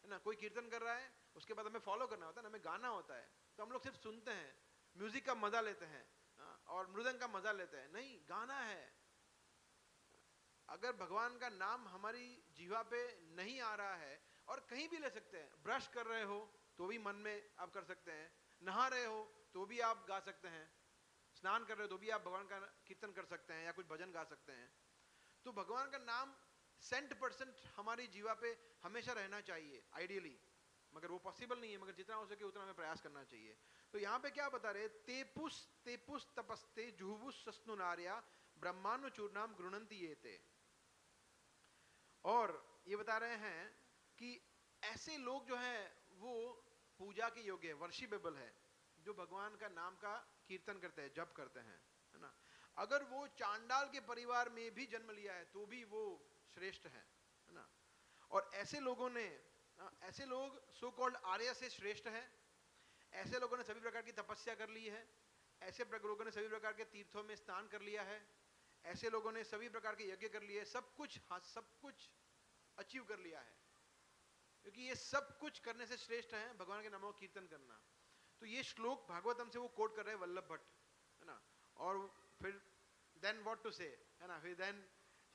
है ना। कोई कीर्तन कर रहा है, उसके बाद हमें फॉलो करना होता है ना, हमें गाना होता है, तो हम लोग सिर्फ सुनते हैं, म्यूजिक का मजा लेते हैं और मृदंग का मजा लेते हैं। नहीं, गाना है। अगर भगवान का नाम हमारी जीवा पे नहीं आ रहा है, और कहीं भी ले सकते हैं, ब्रश कर रहे हो तो भी मन में आप कर सकते हैं, नहा रहे हो तो भी आप गा सकते हैं, स्नान कर रहे हो तो भी आप भगवान का कीर्तन कर सकते हैं या कुछ भजन गा सकते हैं। तो भगवान का नाम 100% हमारी जीवा पे हमेशा रहना चाहिए आइडियली, मगर वो पॉसिबल नहीं है, मगर जितना हो सके उतना हमें प्रयास करना चाहिए। तो यहाँ पे क्या बता रहे, तेपुस तपस्ते जुहुवुस सस्नु नार्या ब्रह्मानु चूर्णाम गृणंति येते। और ये बता रहे हैं कि ऐसे लोग जो हैं वो पूजा के योग्य है, वर्शिपेबल है, जो भगवान का नाम का कीर्तन करते हैं, जप करते हैं, है ना। अगर वो चांडाल के परिवार में भी जन्म लिया है तो भी वो श्रेष्ठ है ना। और ऐसे लोगों ने, ऐसे लोग सो कॉल्ड आर्य से श्रेष्ठ है। ऐसे लोगों ने सभी प्रकार की तपस्या कर ली है, ऐसे लोगों ने सभी प्रकार के तीर्थों में स्नान कर लिया है, ऐसे लोगों ने सभी प्रकार के यज्ञ कर लिए, सब कुछ, हाँ सब कुछ अचीव कर लिया है, क्योंकि ये सब कुछ करने से श्रेष्ठ है भगवान के नामों का कीर्तन करना। तो ये श्लोक भागवतम से वो कोट कर रहे हैं वल्लभ भट्ट, है ना। और फिर देन व्हाट टू से, है ना, फिर देन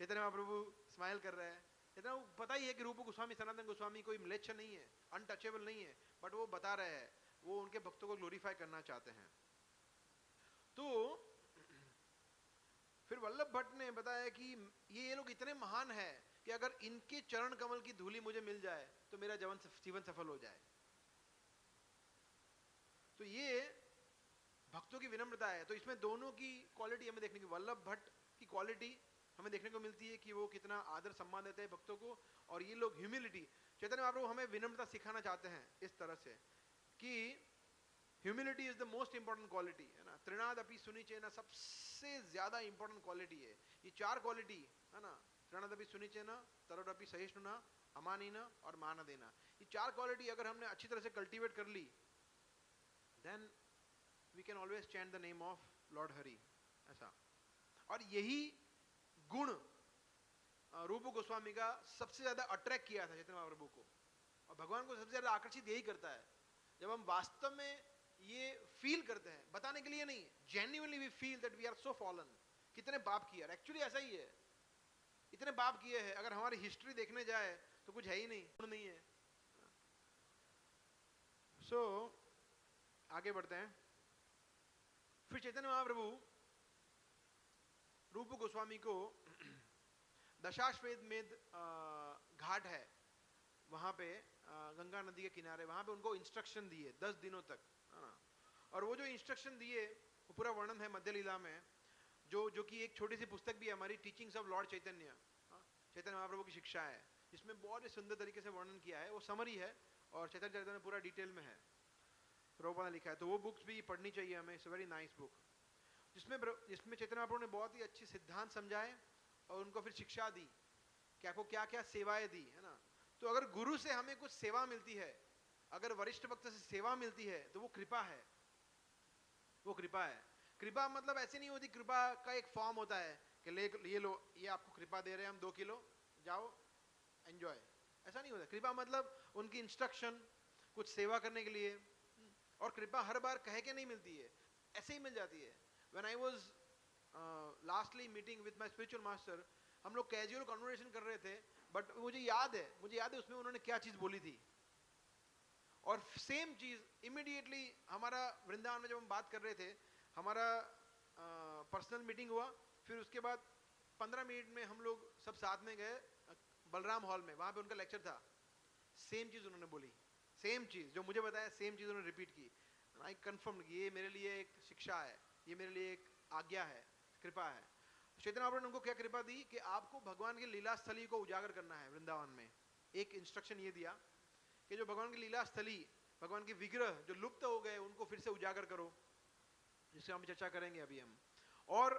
चैतन्य महाप्रभु स्माइल कर रहे हैं। इतना पता ही है कि रूप गोस्वामी, सनातन गोस्वामी कोई म्लेच्छ नहीं है, अनटचेबल नहीं है, बट वो बता रहे हैं, वो उनके भक्तों को ग्लोरीफाई करना चाहते हैं। तो फिर वल्लभ भट्ट ने बताया कि ये लोग इतने महान है कि अगर इनके चरण कमल की धूली मुझे मिल जाए तो मेरा जीवन सफल हो जाए। तो ये भक्तों की विनम्रता है। तो इसमें दोनों की क्वालिटी हमें देखने की, वल्लभ भट्ट की क्वालिटी हमें देखने को मिलती है कि वो कितना आदर सम्मान देते हैं भक्तों को, और ये लोग ह्यूमिलिटी, चैतन्य महाप्रभु हमें विनम्रता सिखाना चाहते हैं इस तरह से कि humility is the most important quality, है ना। त्रिनादपि सुनिचेन, सबसे ज्यादा इंपॉर्टेंट क्वालिटी है ये चार क्वालिटी, है ना। त्रिनादपि सुनिचेन, तरोरपि सहिष्णुना, अमानिना और मान देना। ये चार क्वालिटी अगर हमने अच्छी तरह से कल्टीवेट कर ली, then we can always chant the name of Lord Hari, ऐसा। और यही गुण रूप गोस्वामी का सबसे ज्यादा अट्रैक्ट किया था चैतन्य महाप्रभु को, और भगवान को सबसे ज्यादा आकर्षित यही करता है जब हम वास्तव में ये फील करते हैं, बताने के लिए नहीं, genuinely we feel that we are so fallen, कितने पाप किए। एक्चुअली ऐसा ही है, इतने पाप किए हैं, अगर हमारी हिस्ट्री देखने जाए तो कुछ है ही नहीं, गुण नहीं है। सो आगे बढ़ते हैं। फिर चैतन्य महाप्रभु रूप गोस्वामी को दशाश्वमेध घाट है वहां पे, गंगा नदी के किनारे, वहां पे उनको इंस्ट्रक्शन दिए 10 दिनों तक, है ना। और वो जो इंस्ट्रक्शन दिए वो पूरा वर्णन है मध्य लीला में, जो कि एक छोटी सी पुस्तक भी है हमारी, टीचिंग्स ऑफ लॉर्ड चैतन्य, चैतन्य महाप्रभु की शिक्षा है, जिसमें बहुत ही सुंदर तरीके से वर्णन किया है। वो समरी है और चैतन्य चरित्र में पूरा डिटेल में है, प्रभुपाद ने लिखा है। तो वो बुक्स भी पढ़नी चाहिए हमें, इट्स वेरी नाइस बुक, जिसमें चैतन्य महाप्रभु ने बहुत ही अच्छी सिद्धांत समझाए और उनको फिर शिक्षा दी कि आपको क्या क्या सेवाएं दी, है ना। तो अगर गुरु से हमें कुछ सेवा मिलती है, अगर वरिष्ठ भक्त से सेवा मिलती है, तो वो कृपा है, वो कृपा है। कृपा मतलब ऐसे नहीं होती, कृपा का एक फॉर्म होता है कि ये लो, ये आपको कृपा दे रहे हैं हम 2 किलो, जाओ एंजॉय, ऐसा नहीं होता। कृपा मतलब उनकी इंस्ट्रक्शन, कुछ सेवा करने के लिए। और कृपा हर बार कह के नहीं मिलती है, ऐसे ही मिल जाती है। When I was lastly meeting with my spiritual master, हम लोग कैजुअल कन्वर्सेशन कर रहे थे, बट मुझे याद है उसमें उन्होंने क्या चीज बोली थी। और सेम चीज इमीडिएटली हमारा वृंदावन में जब हम बात कर रहे थे, हमारा पर्सनल मीटिंग हुआ, फिर उसके बाद 15 मिनट में हम लोग सब साथ में गए बलराम हॉल में, वहां पे उनका लेक्चर था। सेम चीज उन्होंने बोली, सेम चीज जो मुझे बताया, सेम चीज उन्होंने रिपीट की। आई कंफर्म कि ये मेरे लिए एक शिक्षा है, ये मेरे लिए एक आज्ञा है, कृपा है। चैतन्य महाप्रभु ने उनको क्या कृपा दी कि आपको भगवान की लीला स्थली को उजागर करना है वृंदावन में। एक इंस्ट्रक्शन ये दिया कि जो भगवान की लीला स्थली, भगवान के विग्रह जो लुप्त हो गए, उनको फिर से उजागर करो, जिससे हम चर्चा करेंगे अभी हम। और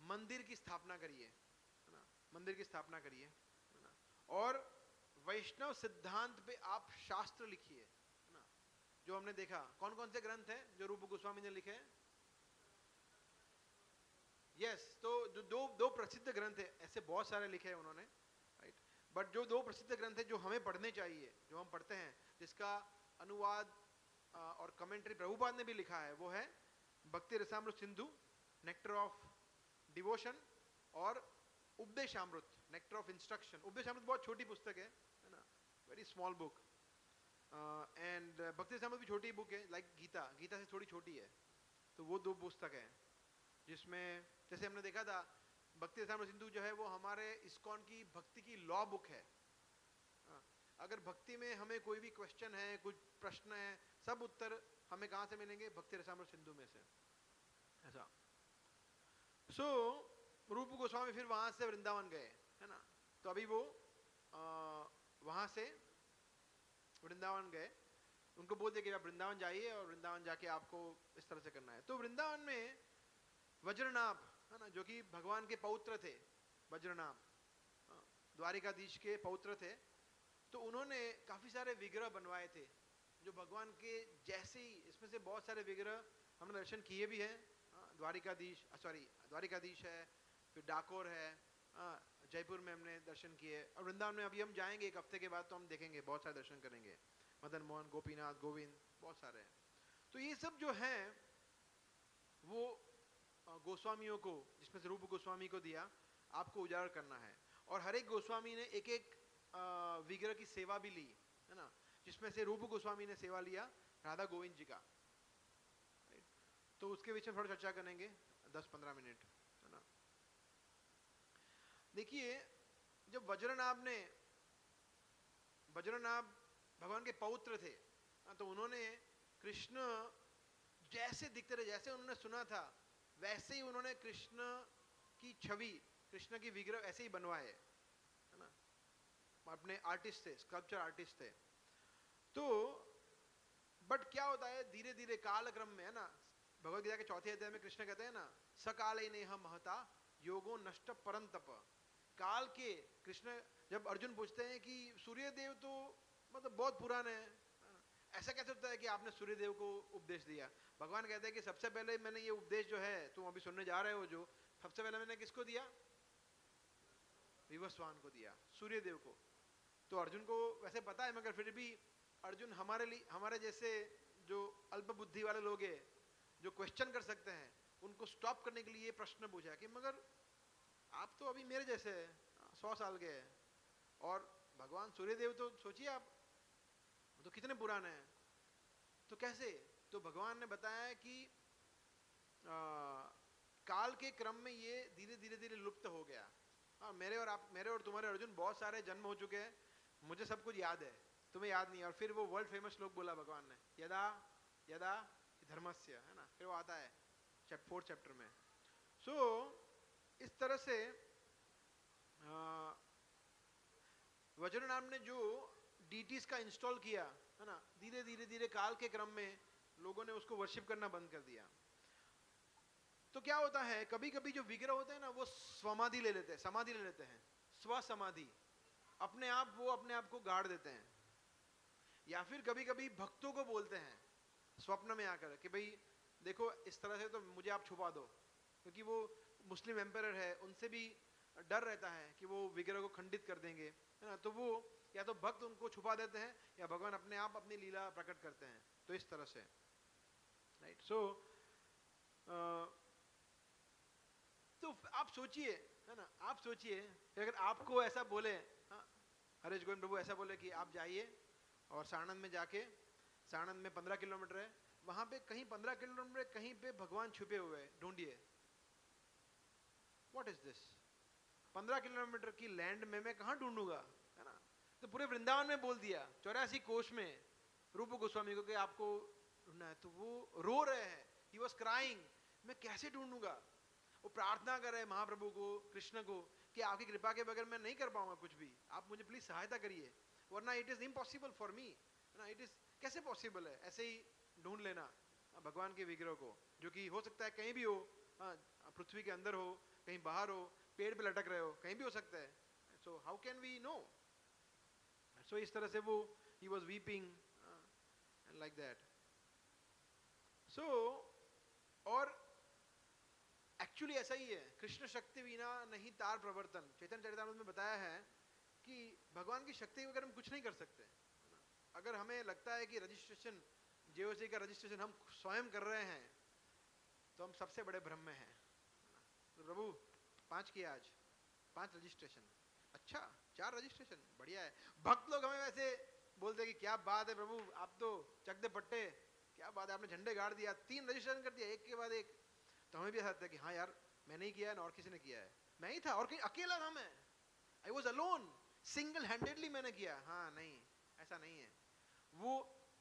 मंदिर की स्थापना करिए, है ना, मंदिर की स्थापना करिए, है ना। और वैष्णव सिद्धांत पे आप शास्त्र लिखिए, है ना। जो हमने देखा, कौन कौन से ग्रंथ हैं जो रूप गोस्वामी ने लिखे हैं? यस, तो जो दो प्रसिद्ध ग्रंथ है, ऐसे बहुत सारे लिखे हैं उन्होंने, राइट। बट जो 2 प्रसिद्ध ग्रंथ है जो हमें पढ़ने चाहिए, जो हम पढ़ते हैं, जिसका अनुवाद और कमेंट्री प्रभुपाद ने भी लिखा है, वो है Bhakti Rasamrita Sindhu, Nectar of Devotion, और Upadeshamrita, Nectar of Instruction. Upadeshamrita बहुत छोटी पुस्तक है ना, वेरी स्मॉल बुक। एंड भक्ति रसामृत भी छोटी बुक है, लाइक गीता से थोड़ी छोटी है। तो वो 2 पुस्तक है, जिसमें जैसे हमने देखा था भक्ति रसामृत सिंधु जो है वो हमारे इस्कॉन की भक्ति की लॉ बुक है। अगर भक्ति में हमें कोई भी क्वेश्चन है, कुछ प्रश्न है, सब उत्तर हमें कहाँ से मिलेंगे? भक्ति रसामृत सिंधु में से, ऐसा। सो रूप गोस्वामी फिर वहां से वृंदावन गए, है ना। तो अभी वो वहां से वृंदावन गए, उनको बोल दिया कि आप वृंदावन जाइए और वृंदावन जाके आपको इस तरह से करना है। तो वृंदावन में वज्रनाभ, है ना, जो कि भगवान के पौत्र थे, वज्रनाभ द्वारिकाधीश के पौत्र थे। तो उन्होंने काफी सारे विग्रह बनवाए थे जो भगवान के जैसे ही, इसमें से बहुत सारे विग्रह हमने दर्शन किए भी हैं। द्वारिकाधीश है, फिर डाकोर है, जयपुर में हमने दर्शन किए, और वृंदावन में अभी हम जाएंगे 1 हफ्ते के बाद, तो हम देखेंगे, बहुत सारे दर्शन करेंगे। मदन मोहन, गोपीनाथ, गोविंद, बहुत सारे हैं। तो ये सब जो हैं वो गोस्वामियों को, जिसमें से रूप गोस्वामी को दिया, आपको उजागर करना है। और हर एक गोस्वामी ने एक एक विग्रह की सेवा भी ली, है ना, जिसमें से रूप गोस्वामी ने सेवा लिया राधा गोविंद जी का। तो उसके बीच में थोड़ा चर्चा करेंगे 10-15 मिनट, है ना। देखिए, जब वज्रनाभ भगवान के पौत्र थे, तो उन्होंने कृष्ण जैसे दिखते रहे, जैसे उन्होंने सुना था, वैसे ही उन्होंने कृष्ण की छवि, कृष्ण की विग्रह ऐसे ही बनवाए, है ना। अपने आर्टिस्ट थे, स्कल्पचर आर्टिस्ट थे। तो बट क्या होता है, धीरे धीरे काल क्रम में, है ना, भगवद गीता के 4थे अध्याय में कृष्ण कहते हैं ना, सकाले नेह महता योगो नष्ट परंतप। काल के कृष्ण, जब अर्जुन पूछते हैं कि सूर्यदेव तो मतलब बहुत पुराने हैं, ऐसा कैसे होता है कि आपने सूर्यदेव को उपदेश दिया? भगवान कहते हैं कि सबसे पहले मैंने ये उपदेश जो है तुम अभी सुनने जा रहे हो, जो सबसे पहले मैंने किसको दिया? विवस्वान को दिया, सूर्यदेव को। तो अर्जुन को वैसे पता है, मगर फिर भी अर्जुन हमारे जैसे जो अल्प बुद्धि वाले लोग हैं, जो क्वेश्चन कर सकते हैं, उनको स्टॉप करने के लिए ये प्रश्न पूछा कि मगर आप तो अभी मेरे जैसे 100 साल के हैं, और भगवान सूर्यदेव तो सोचिए आप, तो कितने पुराने हैं। तो कैसे? तो भगवान ने बताया है कि काल के क्रम में ये धीरे धीरे धीरे लुप्त हो गया। हाँ, मेरे और तुम्हारे अर्जुन बहुत सारे जन्म हो चुके हैं, मुझे सब कुछ याद है, तुम्हें याद नहीं है। और फिर वो वर्ल्ड फेमस श्लोक बोला भगवान ने, यदा यदा धर्मस्य, है ना, फिर वो आता है 4th चैप्टर में। सो इस तरह से वज्र नाम ने जो डीटीज का इंस्टॉल किया, है ना, धीरे धीरे धीरे काल के क्रम में लोगों ने उसको वर्शिप करना बंद कर दिया। तो क्या होता है, कभी कभी जो विग्रह होते हैं ना, वो समाधि ले लेते हैं, समाधि ले लेते हैं, स्व समाधि, अपने आप वो अपने आप को गाड़ देते हैं। या फिर कभी कभी भक्तों को बोलते हैं स्वप्न में आकर कि भाई देखो इस तरह से तो मुझे आप छुपा दो, क्योंकि वो मुस्लिम एम्पायर है, उनसे भी डर रहता है कि वो विग्रह को खंडित कर देंगे, है ना। तो वो या तो भक्त उनको छुपा देते हैं या भगवान अपने आप अपनी लीला प्रकट करते हैं। तो इस तरह से, राइट। सो तो आप सोचिए, है ना, आप सोचिए अगर आपको ऐसा बोले, हाँ, हरीश गोविंद प्रभु ऐसा बोले कि आप जाइए और साणंद में जाके, साणंद में 15 किलोमीटर है, वहां पे कहीं 15 किलोमीटर कहीं पे भगवान छुपे हुए हैं, ढूंढिए। What is this? 15 किलोमीटर की लैंड में मैं कहां ढूंढूंगा, है ना। तो पूरे वृंदावन में बोल दिया, 84 कोश में रूप गोस्वामी को कि आपको ढूंढना है। तो वो रो रहे हैं, ही वॉज क्राइंग, मैं कैसे ढूंढूंगा। वो प्रार्थना कर रहे हैं महाप्रभु को, कृष्ण को, कि आपकी कृपा के बगैर मैं नहीं कर पाऊंगा कुछ भी, आप मुझे प्लीज सहायता करिए, वरना it is impossible for me, है ना। इट इज कैसे पॉसिबल है ऐसे ही ढूंढ लेना भगवान के विग्रह को, जो कि हो सकता है कहीं भी हो, पृथ्वी के अंदर हो, कहीं बाहर हो, पेड़ पे लटक रहे हो, कहीं भी हो सकता है। So how can we know? So इस तरह से वो he was weeping like that. So और एक्चुअली ऐसा ही है, कृष्ण शक्ति बिना नहीं तार प्रवर्तन, चैतन्य चरितामृत में बताया है कि भगवान की शक्ति वगैरह हम कुछ नहीं कर सकते। अगर हमें लगता है कि रजिस्ट्रेशन, जेओसी का रजिस्ट्रेशन हम स्वयं कर रहे हैं, तो हम सबसे बड़े भ्रम में हैं। तो प्रभु 5 किया आज, 5 रजिस्ट्रेशन, अच्छा 4 रजिस्ट्रेशन, बढ़िया है। भक्त लोग हमें वैसे बोलते हैं कि क्या बात है प्रभु, आप तो चक दे पट्टे, क्या बात है, आपने झंडे गाड़ दिया, 3 रजिस्ट्रेशन कर दिया एक के बाद एक। तो हमें भी ऐसा लगता है कि हाँ यार, मैंने ही किया है ना, और किसी ने किया है, मैं ही था और कहीं अकेला था मैं, I was alone, single handedly मैंने किया। हाँ नहीं, ऐसा नहीं है। वो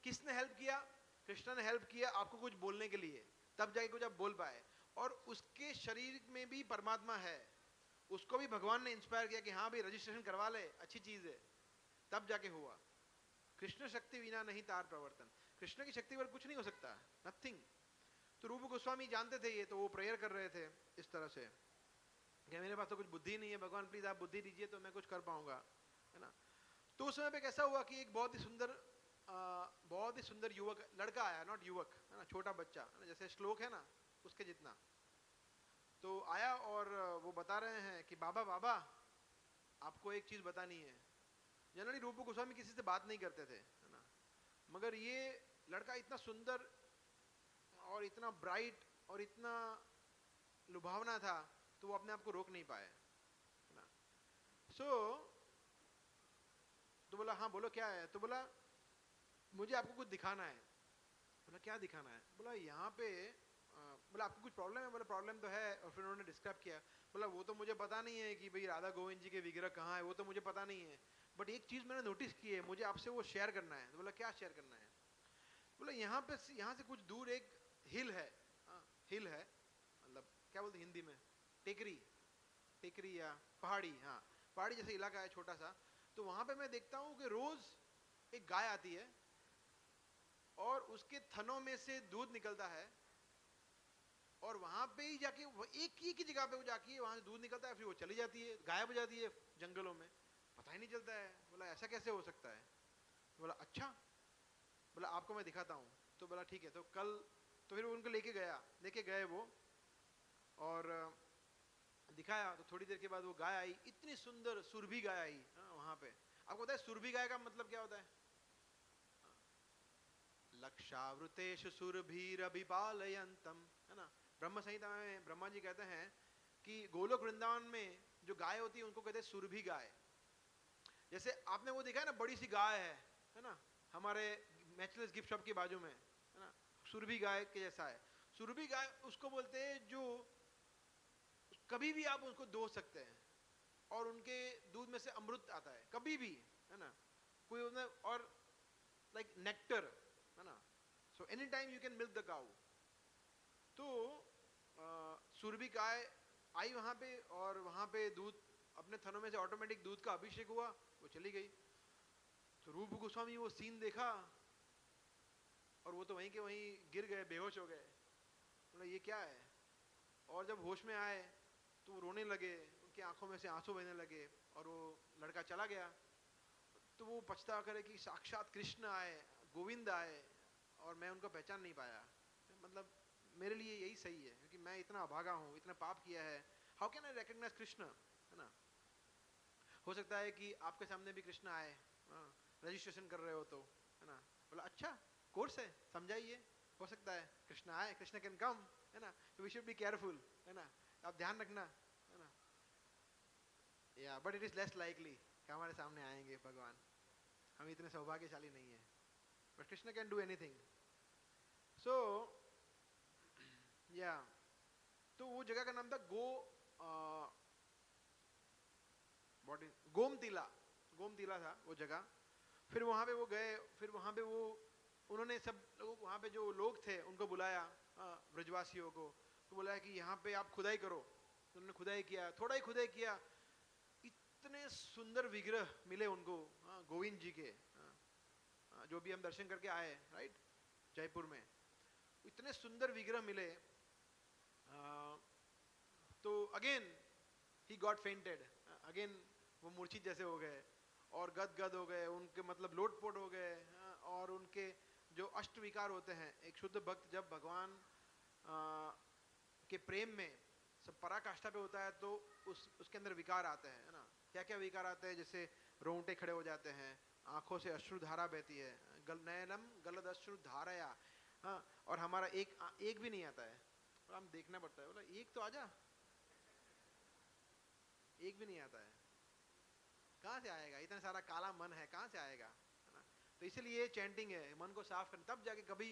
किसने हेल्प किया? कृष्ण ने हेल्प किया आपको कुछ बोलने के लिए, तब जाके कुछ आप बोल पाए। और उसके शरीर में भी परमात्मा है, उसको भी भगवान ने इंस्पायर किया कि हाँ भाई रजिस्ट्रेशन करवा ले, अच्छी चीज है, तब जाके हुआ। कृष्ण शक्ति बिना नहीं तार प्रवर्तन, कृष्ण की शक्ति पर कुछ नहीं हो सकता, नथिंग। तो रूप गोस्वामी जानते थे ये, तो वो प्रेयर कर रहे थे इस तरह से कि मेरे पास तो कुछ बुद्धि नहीं है, भगवान प्लीज आप बुद्धि दीजिए तो मैं कुछ कर पाऊंगा, है ना। तो उस समय पे कैसा हुआ कि एक बहुत ही सुंदर युवक, लड़का आया, नॉट युवक, है ना, छोटा बच्चा, है ना, जैसे श्लोक है ना उसके जितना, तो आया और वो बता रहे हैं कि बाबा बाबा आपको एक चीज बतानी है। जनरली रूप गोस्वामी किसी से बात नहीं करते थे, है ना, मगर ये लड़का इतना सुंदर और इतना ब्राइट और इतना लुभावना था, तो वो अपने आप को रोक नहीं पाए, है ना। सो तो बोला हाँ बोलो क्या है, तो बोला मुझे आपको कुछ दिखाना है। बोला क्या दिखाना है? बोला यहाँ पे बोला आपको कुछ प्रॉब्लम है? बोला प्रॉब्लम तो है। और फिर उन्होंने डिस्क्राइब किया, बोला वो तो मुझे पता नहीं है कि भाई राधा गोविंद जी के विग्रह कहाँ है, वो तो मुझे पता नहीं है, बट एक चीज मैंने नोटिस की है, मुझे आपसे वो शेयर करना है। तो बोला क्या शेयर करना है? बोला यहाँ से कुछ दूर एक हिल है, हिल है, मतलब क्या बोलते हिंदी में, टेकरी, टेकरी या पहाड़ी, हाँ पहाड़ी जैसा इलाका है छोटा सा। तो वहां पे मैं देखता हूँ कि रोज एक गाय आती है और उसके थनों में से दूध निकलता है, और वहां पे ही जाके एक ही की जगह पे वो जाके वहां से दूध निकलता है, फिर वो चली जाती है, गायब हो जाती है जंगलों में, पता ही नहीं चलता है। बोला ऐसा कैसे हो सकता है? बोला अच्छा, बोला आपको मैं दिखाता हूँ। तो बोला ठीक है। तो कल, तो फिर उनको लेके गए वो, और दिखाया। तो थोड़ी देर के बाद वो गाय आई, इतनी सुंदर सुरभि गाय आई वहां पे। आपको पता है सुरभि गाय का मतलब क्या होता है? लक्षावृतेषु सुरभिरभिपालयन्तम, है ना। ब्रह्म संहिता में ब्रह्मा जी कहते हैं कि गोलोक वृंदावन में जो गाय होती है उनको कहते हैं सुरभि गाय। जैसे आपने वो देखा है ना, बड़ी सी गाय है ना, हमारे मैचलेस गिफ्ट शॉप के बाजू में, सुरभि गाय के जैसा है। सुरभि गाय उसको बोलते हैं जो कभी भी आप उसको दो सकते हैं और उनके दूध में से अमृत आता है कभी भी, है ना, कोई उसमें, और लाइक नेक्टर, है ना, so any time you can milk the cow. तो सुरभि गाय आई वहां पे और वहां पे दूध अपने थनों में से ऑटोमेटिक दूध का अभिषेक हुआ, वो चली गई। तो रूप गोस्वामी वो सीन देखा और वो तो वहीं के वहीं गिर गए, बेहोश हो गए, बोला ये क्या है। और जब होश में आए तो वो रोने लगे, उनकी आंखों में से आंसू बहने लगे और वो लड़का चला गया। तो वो पछता करे कि साक्षात कृष्ण आए, गोविंद आए और मैं उनको पहचान नहीं पाया। मतलब मेरे लिए यही सही है क्योंकि मैं इतना अभागा हूँ, इतना पाप किया है, how can I recognise Krishna, है ना। हो सकता है कि आपके सामने भी कृष्ण आए, रजिस्ट्रेशन कर रहे हो तो, है ना, बोला अच्छा कोर्स है समझाइए, हो सकता है कृष्ण आए, कृष्ण कैन कम, है ना, तो वी शुड बी केयरफुल, है ना, आप ध्यान रखना, है ना। या but it is less likely कि हमारे सामने आएंगे भगवान, हम इतने सौभाग्यशाली नहीं है, but Krishna can do anything. So या तो वो जगह का नाम था गोमतीला, गोमतीला था वो जगह। फिर वहां पे वो गए, फिर वहां पे वो उन्होंने सब लोगों को, वहां पे जो लोग थे उनको बुलाया, ब्रजवासियों को, तो बोला कि यहाँ पे आप खुदाई करो। तो उन्होंने खुदाई किया, थोड़ा ही खुदाई किया, इतने सुंदर विग्रह मिले उनको, गोविंद जी के, जो भी हम दर्शन करके आए राइट जयपुर में, इतने सुंदर विग्रह मिले। तो again he got fainted, again वो मूर्छित जैसे हो गए और गद हो गए, उनके मतलब लोटपोट हो गए, और उनके जो अष्ट विकार होते हैं, एक शुद्ध भक्त जब भगवान के प्रेम में सब पराकाष्ठा पे होता है तो उसके अंदर विकार आते हैं, है ना। क्या क्या विकार आते हैं, जैसे रोंगटे खड़े हो जाते हैं, आंखों से अश्रुधारा बहती है, नयनम गलद अश्रु धाराया, हाँ, और हमारा एक भी नहीं आता है, और हम देखना पड़ता है, बोला एक तो आजा, एक भी नहीं आता है, कहाँ से आएगा, इतना सारा काला मन है कहाँ से आएगा, है ना। तो इसलिए चैंटिंग है, मन को साफ करना, तब जाके कभी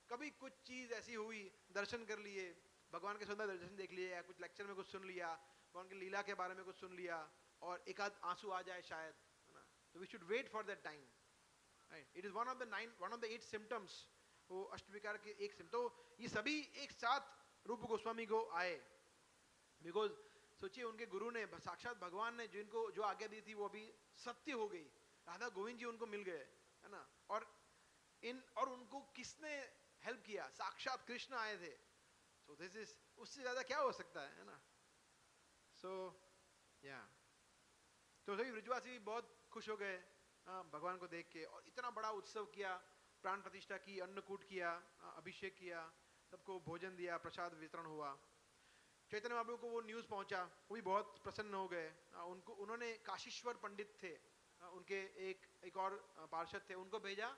कभी कुछ चीज ऐसी हुई, दर्शन कर लिए, भगवान के सुंदर दर्शन देख लिए, या कुछ लेक्चर में कुछ सुन लिया, भगवान की लीला के बारे में कुछ सुन लिया और एक आध आंसू आ जाए शायद, है ना, तो we should wait for that time, right. It is one of the 8 symptoms, वो अष्टविकार के एक सिम्टम। तो ये सभी एक साथ रूप गोस्वामी को आए, बिकॉज सोचिए उनके गुरु ने, साक्षात भगवान ने जिनको जो आज्ञा दी थी वो अभी सत्य हो गई, राधा गोविंद जी उनको मिल गए, है ना। और उनको किसने हेल्प किया, साक्षात कृष्ण आए थे। सो दिस इज, उससे ज्यादा क्या हो सकता है ना। सो या तो सभी ब्रजवासी भी बहुत खुश हो गए भगवान को देख के, और इतना बड़ा उत्सव किया, प्राण प्रतिष्ठा की, अन्नकूट किया, अभिषेक किया, सबको भोजन दिया, प्रसाद वितरण हुआ। चैतन्य महाप्रभु को वो न्यूज़ पहुंचा, वो भी बहुत प्रसन्न हो गए। उन्होंने काशीश्वर पंडित थे, उनके एक और पार्षद थे, उनको भेजा,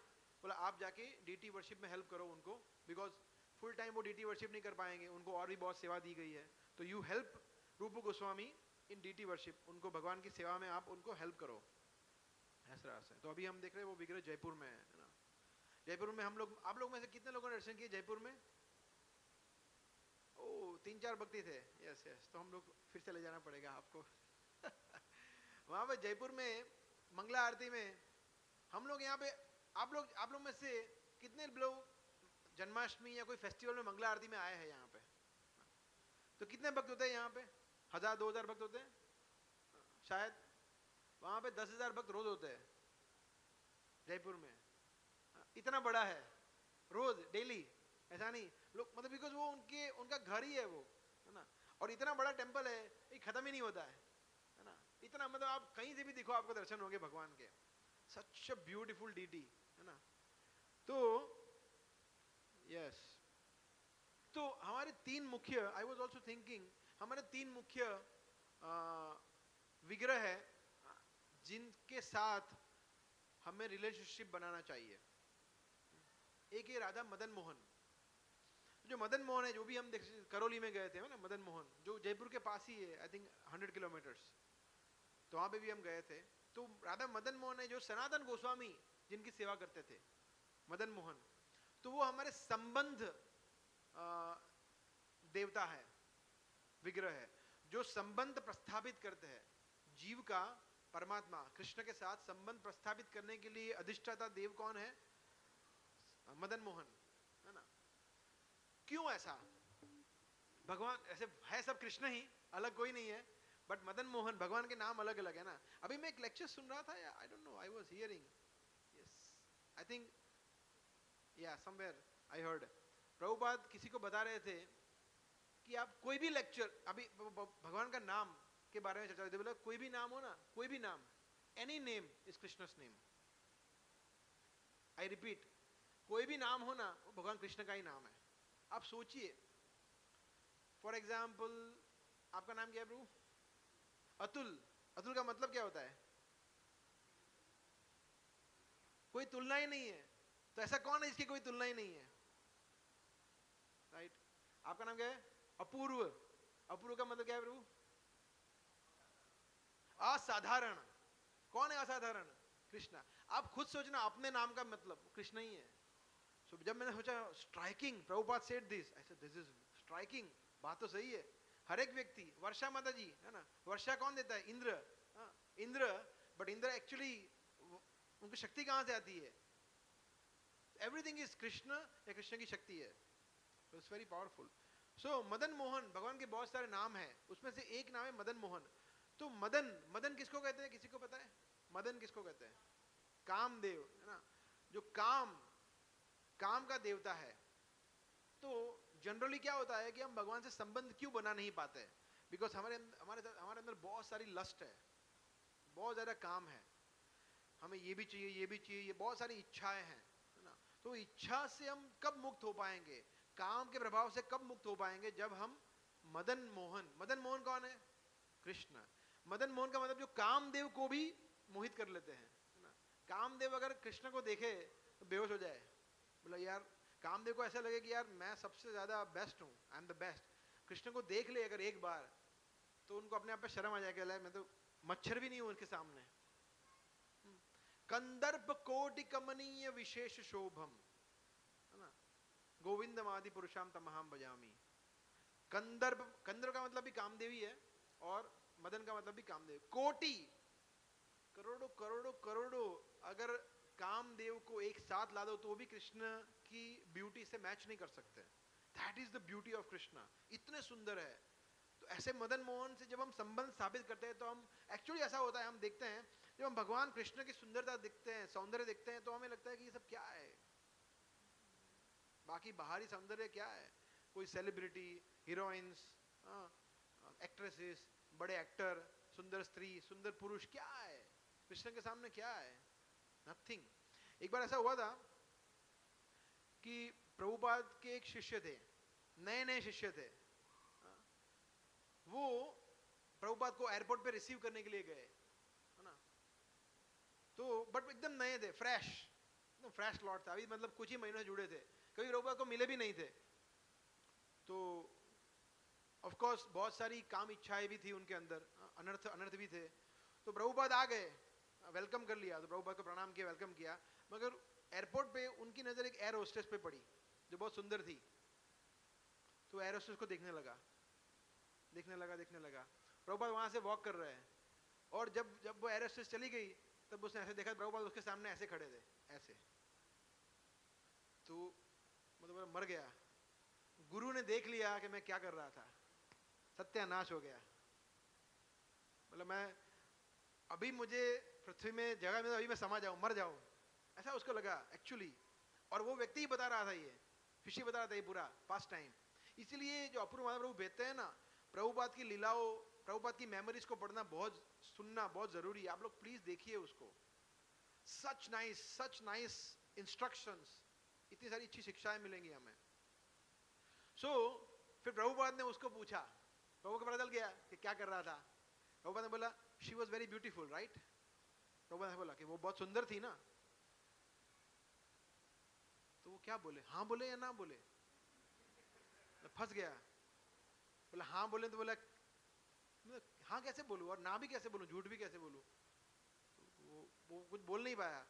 बोला आप जाके डीटी वर्शिप में हेल्प करो उनको, बिकॉज फुल टाइम वो डीटी वर्शिप नहीं कर पाएंगे, उनको और भी बहुत सेवा दी गई है, तो यू हेल्प रूप गोस्वामी इन डीटी वर्शिप, उनको भगवान की सेवा में आप उनको हेल्प करो, ऐसा रास्ता है। तो अभी हम देख रहे हैं वो विग्रह जयपुर में है ना। जयपुर में हम लोग, आप लोग में से कितने लोगों ने दर्शन किए जयपुर में? ओ 3-4 भक्ति थे, यस यस, तो हम लोग फिर से ले जाना पड़ेगा आपको वहां पे जयपुर में मंगला आरती में हम लोग, यहाँ पे आप लोग में से कितने लोग जन्माष्टमी या कोई फेस्टिवल में मंगला आरती में आए हैं यहाँ पे? तो कितने भक्त होते हैं यहाँ पे? 1000-2000 भक्त होते हैं शायद, वहां पे 10,000 भक्त रोज होते हैं जयपुर में, इतना बड़ा है, रोज डेली, ऐसा नहीं लोग, मतलब बिकॉज वो उनका घर ही है वो, है ना, और इतना बड़ा टेम्पल है, ये खत्म ही नहीं होता है ना, इतना, मतलब आप कहीं से भी दिखो आपको दर्शन होंगे भगवान के, सच अ ब्यूटीफुल डीटी, है ना। तो यस, तो हमारे 3 मुख्य, आई वाज आल्सो थिंकिंग, हमारे 3 मुख्य विग्रह है जिनके साथ हमें रिलेशनशिप बनाना चाहिए। एक है राधा मदन मोहन, जो मदन मोहन है, जो भी हम करौली में गए थे ना, मदन मोहन जो जयपुर के पास ही है, आई थिंक 100 किलोमीटर्स, तो वहां पे भी हम गए थे। तो राधा मदन मोहन है जो सनातन गोस्वामी जिनकी सेवा करते थे, मदन मोहन, तो वो हमारे संबंध देवता है, विग्रह है, जो संबंध प्रस्थापित करते हैं। जीव का परमात्मा कृष्ण के साथ संबंध प्रस्थापित करने के लिए अधिष्ठाता देव कौन है? मदन मोहन, है ना? क्यों ऐसा? भगवान ऐसे है सब कृष्ण ही, अलग कोई नहीं है, बट मदन मोहन, भगवान के नाम अलग अलग है ना। अभी मैं एक लेक्चर सुन रहा था, I don't know, I was hearing, yes, I think, या समवेयर आई हर्ड, प्रभुपाद किसी को बता रहे थे कि आप कोई भी लेक्चर, अभी भगवान का नाम के बारे में चर्चा करते, बोला कोई भी नाम हो ना, कोई भी नाम, any name is Krishna's name. I repeat, कोई भी नाम हो ना, वो भगवान कृष्ण का ही नाम है। आप सोचिए, फॉर एग्जाम्पल, आपका नाम क्या है प्रभु? अतुल। अतुल का मतलब क्या होता है? कोई तुलना ही नहीं है। तो ऐसा कौन है जिसकी कोई तुलना ही नहीं है? राइट। आपका नाम क्या है? अपूर्व। अपूर्व का मतलब क्या है प्रभु? असाधारण। कौन है असाधारण? कृष्णा। आप खुद सोचना, अपने नाम का मतलब कृष्ण ही है। So, जब मैंने सोचा striking, Prabhupada said this, I said this is striking, बात तो सही है। हर एक व्यक्ति, वर्षा माता जी है ना, वर्षा कौन देता है? इंद्र। इंद्र, बट इंद्र एक्चुअली उनकी शक्ति कहां से आती है? एवरीथिंग इज कृष्ण, या कृष्ण की शक्ति है। So, it's very powerful. So, Madan Mohan, भगवान के बहुत सारे नाम हैं, उसमें से एक नाम है मदन मोहन। तो मदन, मदन किसको कहते हैं? किसी को पता है? मदन किसको कहते हैं? कामदेव, है ना, जो काम का देवता है। तो जनरली क्या होता है कि हम भगवान से संबंध क्यों बना नहीं पाते? बिकॉज हमारे अंदर बहुत सारी लस्ट है, बहुत ज्यादा काम है, हमें ये भी चाहिए, ये भी चाहिए, ये बहुत सारी इच्छाएं हैं, है ना। तो इच्छा से हम कब मुक्त हो पाएंगे, काम के प्रभाव से कब मुक्त हो पाएंगे? जब हम मदन मोहन कौन है? कृष्ण। मदन मोहन का मतलब जो कामदेव को भी मोहित कर लेते हैं, है ना। कामदेव अगर कृष्ण को देखे तो बेहोश हो जाए, बोला यार, कामदेव को ऐसा लगे कि यार मैं सबसे ज्यादा बेस्ट हूँ, I am the best. Krishna को देख ले अगर एक बार, तो उनको अपने आप पे शर्म आ जाएगा, मैं तो मच्छर भी नहीं हूं उनके सामने। कंदर्प कोटि कमनीय विशेष शोभम, है ना, गोविंदम आदि पुरुषाम तमहम भजामि। कंदर्प का मतलब भी कामदेव ही है, और मदन का मतलब भी कामदेव। कोटि, करोड़ों करोड़ों करोड़ों, अगर कामदेव को एक साथ ला दो तो वो भी कृष्ण की ब्यूटी से मैच नहीं कर सकते। That is the beauty of Krishna, इतने सुंदर है। तो ऐसे मदन मोहन से जब हम संबंध स्थापित करते हैं, तो हम एक्चुअली ऐसा होता है, हम देखते हैं जब हम भगवान कृष्ण की सुंदरता देखते हैं, सौंदर्य देखते हैं, तो हमें लगता है कि ये सब क्या है, बाकी बाहरी सौंदर्य क्या है? कोई सेलिब्रिटी, हीरोइंस, एक्ट्रेसेस, बड़े एक्टर, सुंदर स्त्री, सुंदर पुरुष, क्या है कृष्ण के सामने? क्या है? नथिंग। एक बार ऐसा हुआ था कि प्रभुपाद के एक शिष्य थे, नए शिष्य थे, वो प्रभुपाद को एयरपोर्ट पे रिसीव करने के लिए गए, है ना। तो बट एकदम नए थे, फ्रेश लॉट था, अभी मतलब कुछ ही महीनों से जुड़े थे, कभी प्रभुपाद को मिले भी नहीं थे। तो ऑफ कोर्स बहुत सारी काम इच्छाएं भी थी उनके अंदर, अनर्थ भी थे। तो प्रभुपाद आ गए, वेलकम कर लिया, तो प्रभुपाद को प्रणाम किया, वेलकम किया। मगर एयरपोर्ट पे उनकी नजर एक एयर होस्टेस पे पड़ी, जो बहुत सुंदर थी। तो एयर होस्टेस को देखने लगा। प्रभुपाद वहां से वॉक कर रहे हैं, और जब वो एयर होस्टेस चली गई, तब उसने ऐसे देखा, प्रभुपाद उसके सामने ऐसे खड़े थे, ऐसे। तो मतलब मर गया। गुरु ने देख लिया कि मैं क्या कर रहा था, सत्यानाश हो गया। मतलब मैं अभी, मुझे पृथ्वी में जगह में, अभी मैं समा जाऊं, मर जाऊं, ऐसा उसको लगा एक्चुअली। और वो व्यक्ति ही बता रहा था, ये शिष्य बता रहा था ये पूरा पास्ट टाइम। इसलिए जो अपूर्व महाप्रभु भेजते हैं ना, प्रभुपाद की लीलाओं, प्रभुपाद की मेमोरीज को पढ़ना, सुनना बहुत जरूरी है। आप लोग प्लीज देखिए उसको। सच नाइस इंस्ट्रक्शंस, इतनी सारी अच्छी शिक्षाएं मिलेंगी हमें। फिर प्रभुपाद ने उसको पूछा, प्रभु को पता चल गया कि क्या कर रहा था। प्रभुपाद ने बोला, she was very beautiful, right? Prabhupada ने बोला कि वो बहुत सुंदर थी ना। तो वो क्या बोले, हाँ बोले या ना बोले? फंस गया। बोला हाँ बोले, तो बोला हाँ कैसे बोलूं, और ना भी कैसे बोलूं, झूठ भी कैसे बोलूं? तो वो कुछ बोल नहीं पाया।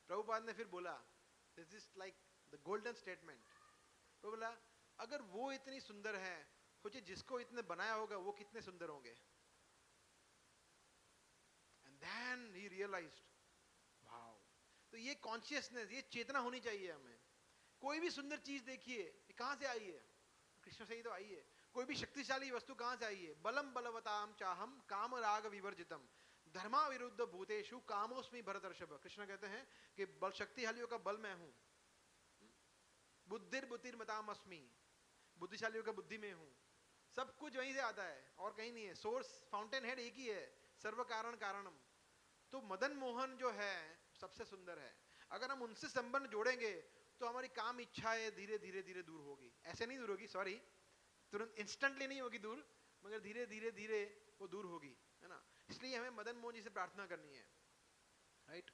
प्रभुपाद ने फिर बोला, this is like the golden statement. वो बोला अगर वो इतनी सुंदर है, सोचिए जिसको इतने बनाया होगा वो कितने सुंदर होंगे। And then he realised, wow. तो ये कॉन्शियसनेस, ये चेतना होनी चाहिए हमें। कोई भी सुंदर चीज देखिए, कहां से आई है? कृष्ण से ही तो आई है। कोई भी शक्तिशाली वस्तु कहां से आई है? बलम बलवताम चाहम काम राग विवर्जितम धर्मा विरुद्ध भूतेषु कामोस्मि भरतर्षभ। कृष्ण कहते हैं कि बल शक्तिशालियों का बल मैं हूं, बुद्धिर बुद्धिर मताम अस्मि, बुद्धिशालियों का बुद्धि में हूं। सब कुछ वहीं से आता है और कहीं नहीं है। सोर्स, फाउंटेन हेड एक ही है, सर्व कारण कारणम। तो मदन मोहन जो है सबसे सुंदर है। अगर हम उनसे संबंध जोड़ेंगे तो हमारी काम इच्छाएं धीरे धीरे धीरे दूर होगी। ऐसे नहीं दूर होगी, सॉरी, तुरंत इंस्टेंटली नहीं होगी दूर, मगर धीरे धीरे धीरे वो दूर होगी, है ना। इसलिए हमें मदन मोहन जी से प्रार्थना करनी है, राइट,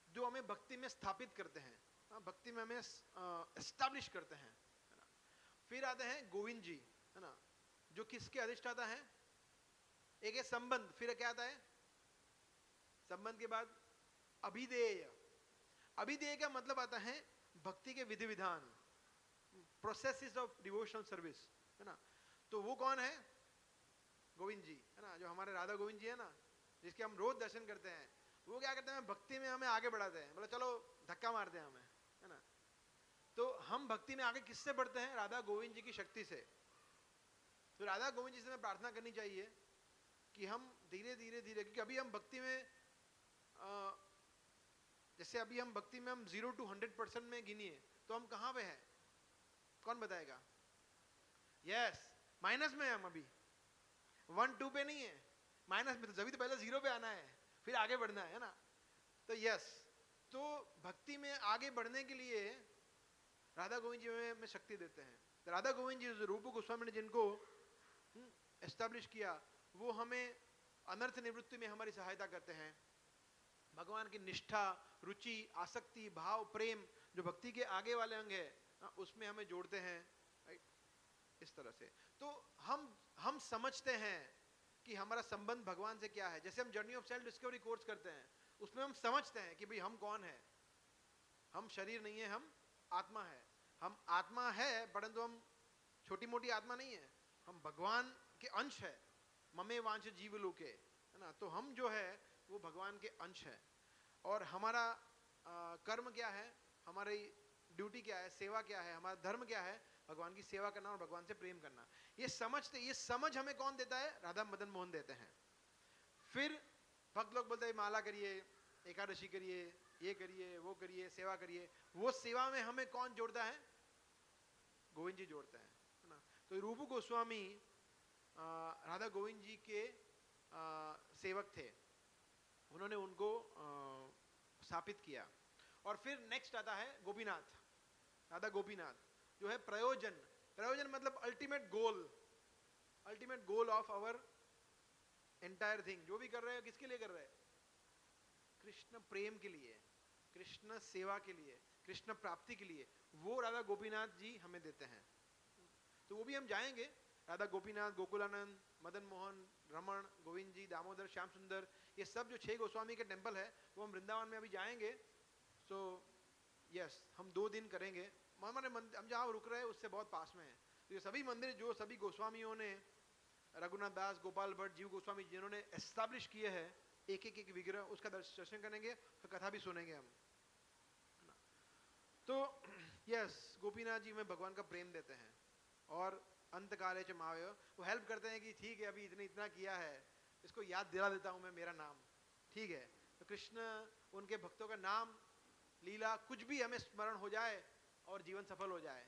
जो हमें भक्ति में स्थापित करते हैं, भक्ति में हमें एस्टैब्लिश करते हैं, है ना। फिर आते हैं गोविंद जी, है ना, जो किसके अधिष्ठाता है? एक है संबंध, फिर क्या आता है? संबंध के बाद अभिधेय। अभिधेय का मतलब आता है भक्ति के विधि विधान, प्रोसेसेस ऑफ डिवोशनल सर्विस, है ना। तो वो कौन है? गोविंद जी, है ना, जो हमारे राधा गोविंद जी है ना, जिसके हम रोज दर्शन करते हैं। वो क्या करते हैं? भक्ति में हमें आगे बढ़ाते हैं, बोला चलो धक्का मारते हैं हमें, है ना। तो हम भक्ति में आगे किससे बढ़ते हैं? राधा गोविंद जी की शक्ति से। तो राधा गोविंद जी से हमें प्रार्थना करनी चाहिए कि हम धीरे धीरे धीरे, क्योंकि अभी हम भक्ति में जैसे अभी हम भक्ति में हम 0 to 100% में गिनिए तो हम कहां पे हैं? कौन बताएगा? यस, माइनस में हम अभी 1-2 पे नहीं है, माइनस में। तो जब तो पहले 0 पे आना है, फिर आगे बढ़ना है ना। तो यस, तो भक्ति में आगे बढ़ने के लिए राधा गोविंद जी में शक्ति देते हैं। तो राधा गोविंद जी, रूप गोस्वामी ने जिनको एस्टैब्लिश किया, वो हमें अनर्थ निवृत्ति में हमारी सहायता करते हैं। भगवान की निष्ठा, रुचि, आसक्ति, भाव, प्रेम, जो भक्ति के आगे वाले अंग है, उसमें हमें जोड़ते हैं, राइट, इस तरह से। तो हम समझते हैं कि हमारा संबंध भगवान से क्या है। जैसे हम journey of self discovery course करते हैं, उसमें हम समझते हैं कि भाई हम कौन है। हम शरीर नहीं है, हम आत्मा है। हम आत्मा है, परंतु हम छोटी मोटी आत्मा नहीं है, हम भगवान के अंश है। ममे वांछ जीव लोके, है ना। तो हम जो है वो भगवान के अंश है। और हमारा कर्म क्या है, हमारी ड्यूटी क्या है, सेवा क्या है, हमारा धर्म क्या है? भगवान की सेवा करना और भगवान से प्रेम करना। ये समझ हमें कौन देता है? राधा मदन मोहन देते हैं। फिर भक्त लोग बोलते हैं माला करिए, एकादशी करिए, ये करिए, वो करिए, सेवा करिए। वो सेवा में हमें कौन जोड़ता है? गोविंद जी जोड़ते हैं, है ना। तो रूप गोस्वामी राधा गोविंद जी के सेवक थे, उन्होंने उनको स्थापित किया। और फिर नेक्स्ट आता है गोपीनाथ, राधा गोपीनाथ, जो है प्रयोजन। प्रयोजन मतलब ultimate goal of our entire thing. जो भी कर रहे हैं किसके लिए कर रहे हैं? कृष्ण प्रेम के लिए, कृष्ण सेवा के लिए, कृष्ण प्राप्ति के लिए। वो राधा गोपीनाथ जी हमें देते हैं। तो वो भी हम जाएंगे, राधा गोपीनाथ, गोकुलानंद, मदन मोहन, रमण, गोविंद जी, दामोदर, श्याम सुंदर, ये सब जो 6 गोस्वामी के टेम्पल है वो हम वृंदावन में अभी जाएंगे। सो यस, हम 2 दिन करेंगे। हमारे हम जहाँ रुक रहे हैं उससे बहुत पास में है। तो ये सभी मंदिर जो सभी गोस्वामियों ने, रघुनाथ दास, गोपाल भट्ट, जीव गोस्वामी, जिन्होंने एस्टैब्लिश किए हैं एक एक विग्रह, उसका दर्शन करेंगे, फिर कथा भी सुनेंगे हम। तो यस, गोपीनाथ जी में भगवान का प्रेम देते हैं। और अंत काले च मावय, वो हेल्प करते हैं कि ठीक है अभी इतना किया है, इसको याद दिला देता हूं मैं मेरा नाम, ठीक है। तो कृष्ण, उनके भक्तों का नाम, लीला, कुछ भी हमें स्मरण हो जाए और जीवन सफल हो जाए।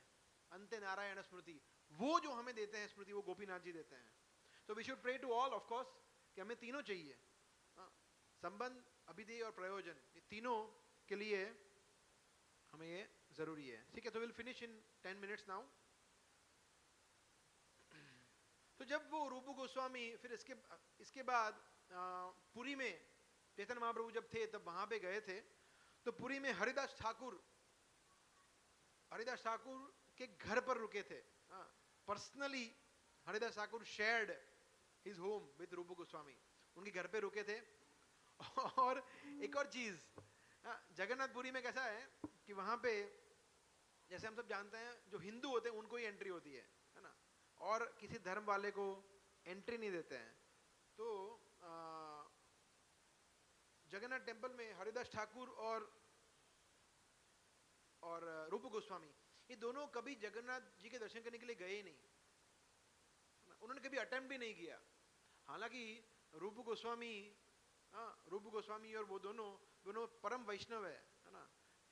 अंते नारायण स्मृति, वो जो हमें देते हैं स्मृति, वो गोपीनाथ जी देते हैं। तो we should pray to all of course कि हमें तीनों चाहिए, संबंध, अभिधेय और प्रयोजन, ये तीनों के लिए हमें ये जरूरी है, ठीक है। तो will finish in 10 minutes now. तो जब वो रूप गोस्वामी, फिर इसके बाद पुरी में चैतन्य महाप्रभु जब थे तब वहां पे गए थे। तो पुरी में हरिदास ठाकुर के घर पर रुके थे। Personally Haridas Thakur shared his home with रूप गोस्वामी, उनके घर पे रुके थे। और एक और चीज जगन्नाथपुरी में कैसा है कि वहां पे जैसे हम सब जानते हैं जो हिंदू होते हैं उनको ही एंट्री होती है ना, और किसी धर्म वाले को एंट्री नहीं देते हैं। तो जगन्नाथ टेम्पल में हरिदास ठाकुर और रूप गोस्वामी, ये दोनों कभी जगन्नाथ जी के दर्शन करने के लिए गए ही नहीं, उन्होंने कभी अटेम्प्ट भी नहीं किया। हालांकि रूप गोस्वामी और वो दोनों परम वैष्णव है ना,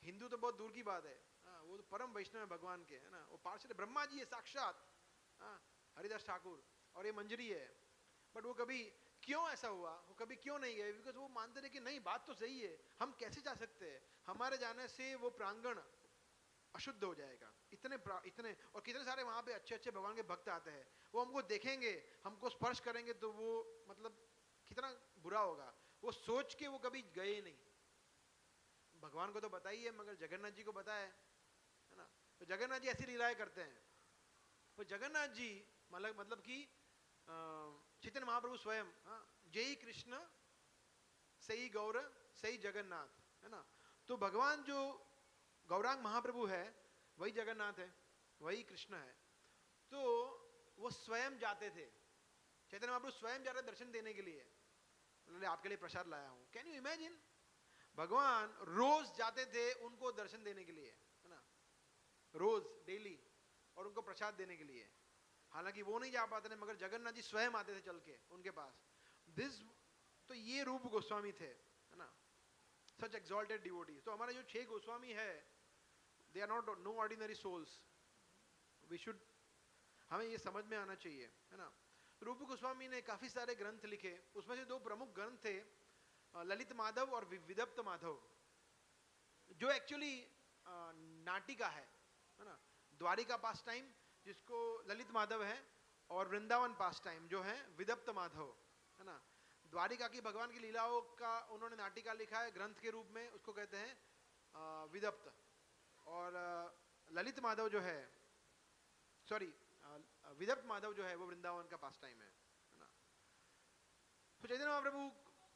हिंदू तो बहुत दूर की बात है, वो तो परम वैष्णव है भगवान के, है ना, वो पार्षद ब्रह्मा जी है साक्षात, हरिदास ठाकुर, और ये मंजरी है। बट वो कभी क्यों ऐसा हुआ, वो कभी क्यों नहीं गए, बिकॉज वो मानते थे कि नहीं बात तो सही है, हम कैसे जा सकते हैं, हमारे जाने से वो प्रांगण अशुद्ध हो जाएगा। इतने और कितने सारे वहां पे अच्छे अच्छे भगवान के भक्त आते हैं, वो हमको देखेंगे, हमको स्पर्श करेंगे तो वो मतलब कितना बुरा होगा, वो सोच के वो कभी गए नहीं। भगवान को तो पता ही है, मगर जगन्नाथ जी को पता है ना, तो जगन्नाथ जी ऐसी लीलाएं करते हैं। तो जगन्नाथ जी मतलब कि चैतन्य महाप्रभु स्वयं, जय कृष्ण सही गौर सही जगन्नाथ, है ना। तो भगवान जो गौरांग महाप्रभु है वही जगन्नाथ है, वही कृष्ण है। तो वो स्वयं जाते थे, चैतन्य महाप्रभु स्वयं जा रहे दर्शन देने के लिए, बोले आपके लिए प्रसाद लाया हूं। कैन यू इमेजिन, भगवान रोज जाते थे उनको दर्शन देने के लिए, है ना, रोज डेली, और उनको प्रसाद देने के लिए। हालांकि वो नहीं जा पाते थे, मगर जगन्नाथ जी स्वयं आते थे चल के उनके पास। तो ये रूप गोस्वामी थे, है ना, सच एक्सॉल्टेड डिवोटीज। तो हमारे जो 6 गोस्वामी है, they are not no ordinary souls, हमें ये समझ में आना चाहिए, है ना। रूप गोस्वामी ने काफी सारे ग्रंथ लिखे, उसमें से 2 प्रमुख ग्रंथ थे, ललित माधव और विदप्त माधव, जो एक्चुअली नाटिका है ना, द्वारिका पास टाइम जिसको ललित माधव है, और वृंदावन पास टाइम जो है विदप्त माधव, है ना। द्वारिका की भगवान की लीलाओं का उन्होंने नाटिका लिखा है ग्रंथ के रूप में, उसको कहते हैं विदप्त। और ललित माधव जो है, सॉरी विदप्त माधव जो है वो वृंदावन का पास टाइम है ना। तो चैतन्य महाप्रभु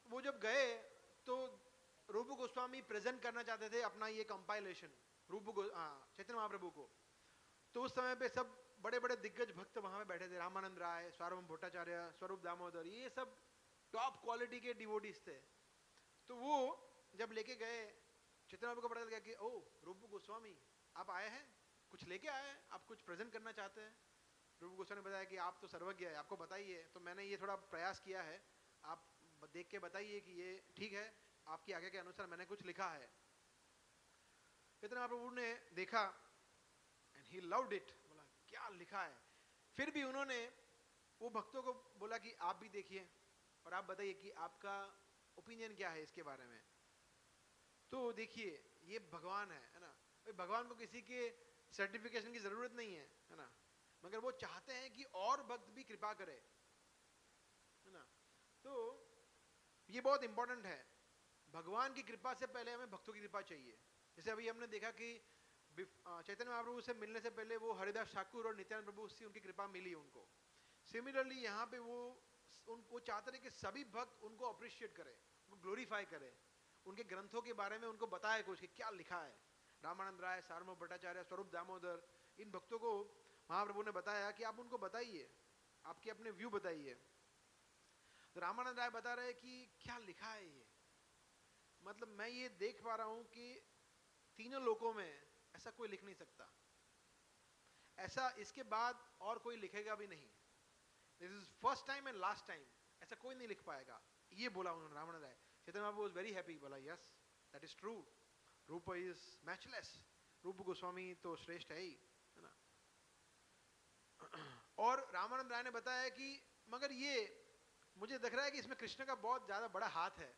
वो जब गए तो रूप गोस्वामी प्रेजेंट करना चाहते थे अपना ये कंपाइलेशन चैतन्य महाप्रभु को। तो उस समय पे सब बड़े बड़े दिग्गज भक्त वहां पे बैठे थे, रामानंद राय, सार्वभौम भट्टाचार्य, स्वरूप दामोदर, ये सब टॉप क्वालिटी के डिवोटीज थे। तो वो जब लेके गए, चैतन्य महाप्रभु को पता लगा कि ओ रूप गोस्वामी आप आए हैं, कुछ लेके आए हैं, आप कुछ प्रेजेंट करना चाहते हैं। रूप गोस्वामी ने बताया कि आप तो सर्वज्ञ है, आपको बताइए, तो मैंने ये थोड़ा प्रयास किया है, आप देख के बताइए कि ये ठीक है, आपकी आज्ञा के अनुसार मैंने कुछ लिखा है। चैतन्य महाप्रभु ने देखा एंड ही लव्ड इट, बोला क्या लिखा है। फिर भी उन्होंने वो भक्तों को बोला कि आप भी देखिए और आप बताइए कि आपका ओपिनियन क्या है इसके बारे में। तो देखिए ये भगवान है ना, भगवान को किसी के सर्टिफिकेशन की जरूरत नहीं है ना, मगर वो चाहते हैं कि और भक्त भी कृपा करे, है ना। तो ये बहुत इंपॉर्टेंट है, भगवान की कृपा से पहले हमें भक्तों की कृपा चाहिए। जैसे अभी हमने देखा कि चैतन्य महाप्रभु से मिलने से पहले वो हरिदास ठाकुर और नित्यानंद प्रभु से उनकी कृपा मिली उनको। सिमिलरली यहाँ पे वो चाहते थे कि सभी भक्त उनको अप्रिशिएट करे, उनको ग्लोरीफाई करे, उनके ग्रंथों के बारे में उनको बताए कुछ कि क्या लिखा है। रामानंद राय, सार्वभौम भट्टाचार्य, स्वरूप दामोदर, इन भक्तों को महाप्रभु ने बताया कि आप उनको बताइए, आपके अपने व्यू बताइए। तो रामानंद राय बता रहे कि क्या लिखा है ये, मतलब मैं ये देख पा रहा हूं कि तीनों लोकों में ऐसा कोई लिख नहीं सकता, ऐसा इसके बाद और कोई लिखेगा भी नहीं, this is first time and last time, ऐसा कोई नहीं लिख पाएगा, ये बोला उन्होंने रामानंद राय। Chaitanya Mahaprabhu was very happy, बोला यस दैट इज ट्रू, रूप इज मैचलेस, रूप गोस्वामी तो श्रेष्ठ है ही, है ना। और रामानंद राय ने बताया कि मगर ये मुझे दिख रहा है कि इसमें कृष्ण का बहुत ज्यादा बड़ा हाथ है,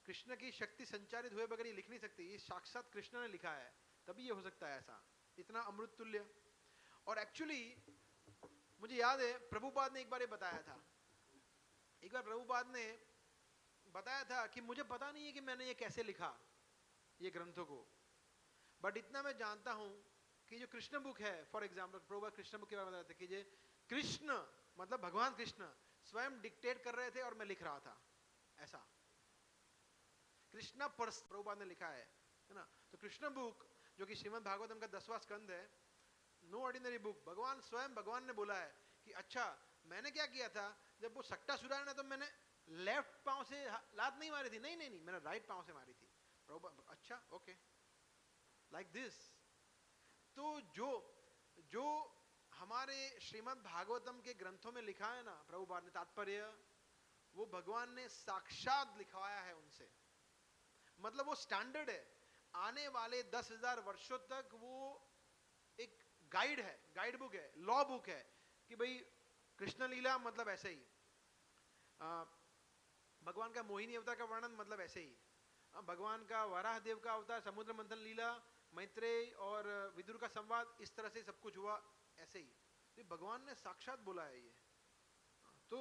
कृष्ण की शक्ति संचारित हुए बगैर ये लिख नहीं सकती, ये साक्षात कृष्ण ने लिखा है, तभी ये हो सकता है ऐसा, इतना अमृत तुल्य। और एक्चुअली मुझे याद है प्रभुपाद ने एक बार ये बताया था, एक बार प्रभुपाद ने बताया था कि मुझे पता नहीं है कि मैंने ये कैसे लिखा ये ग्रंथों को, बट इतना मैं जानता हूं कि जो कृष्ण बुक है, for example Prabhupada Krishna book के बारे में बताते कि ये कृष्ण मतलब भगवान कृष्ण स्वयं डिक्टेट कर रहे थे और मैं लिख रहा था, ऐसा कृष्णा प्रभुपाद ने लिखा है। है ना। तो कृष्ण बुक जो कि श्रीमद् भागवतम का 10वां स्कंद है, नो ऑर्डिनरी बुक, भगवान स्वयं भगवान ने बोला है कि अच्छा मैंने क्या किया था, जब वो सट्टा सुराया ना तो मैंने लेफ्ट पांव से लात नहीं मारी थी, नहीं नहीं नहीं, मैंने राइट पांव से मारी थी। अच्छा ओके, लाइक दिस। तो जो जो हमारे श्रीमद् भागवतम के ग्रंथों में लिखा है ना प्रभुपाद ने तात्पर्य, वो भगवान ने साक्षात लिखवाया है उनसे। मतलब वो स्टैंडर्ड है, आने वाले 10,000 वर्षों तक वो एक गाइड है, गाइड बुक है, लॉ बुक है कि भाई कृष्ण लीला मतलब ऐसे ही, भगवान का मोहिनी अवतार का वर्णन मतलब ऐसे ही, भगवान का वराह देव का अवतार, समुद्र मंथन लीला, मैत्रेय और विदुर का संवाद, इस तरह से सब कुछ हुआ ऐसे ही। तो भगवान ने साक्षात बोला है ये। तो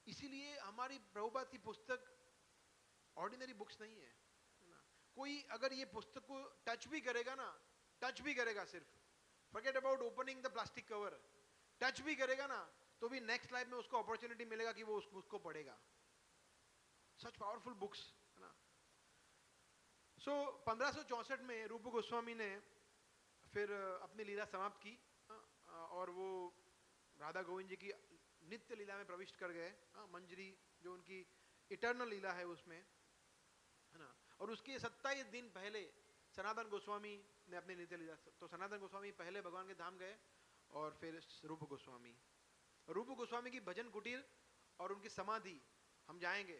इसीलिए हमारी प्रभुपाद की पुस्तक ऑर्डिनरी बुक्स नहीं है ना। कोई अगर ये पुस्तक को टच भी करेगा ना, टच भी करेगा, सिर्फ forget about opening the plastic cover, touch भी करेगा ना तो भी नेक्स्ट लाइफ में उसको अपॉर्चुनिटी मिलेगा कि वो उसको पढ़ेगा। सच पावरफुल बुक्स है ना। सो 1564 में रूप गोस्वामी ने फिर अपनी लीला समाप्त की और वो राधा गोविंद जी की नित्य लीला में प्रविष्ट कर गए। मंजरी जो उनकी इटर्नल लीला है उसमें, है ना। और उसके 27 दिन पहले सनातन गोस्वामी ने अपनी नित्य लीला, तो सनातन गोस्वामी पहले भगवान के धाम गए और फिर रूप गोस्वामी की भजन कुटीर और उनकी समाधि हम जाएंगे,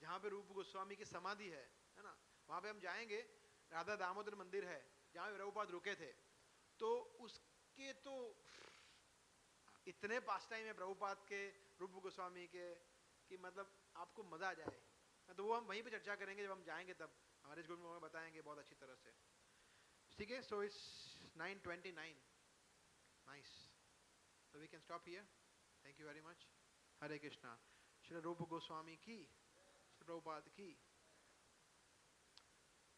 जहाँ पे रूप गोस्वामी की समाधि है ना, वहाँ पे हम जाएंगे। राधा दामोदर मंदिर है जहाँ पे प्रभुपाद रुके थे, तो उसके तो इतने पास टाइम है प्रभुपाद के, रूप गोस्वामी के, कि मतलब आपको मजा आ जाए। तो वो हम वहीं पे चर्चा करेंगे जब हम जाएंगे, तब हमारे इस ग्रुप में बताएंगे बहुत अच्छी तरह से। ठीक है, so it's 9:29, nice, so we can stop here. Thank you very much. Hare Krishna. Shri Rupa Goswami ki, Shri Prabhupada ki.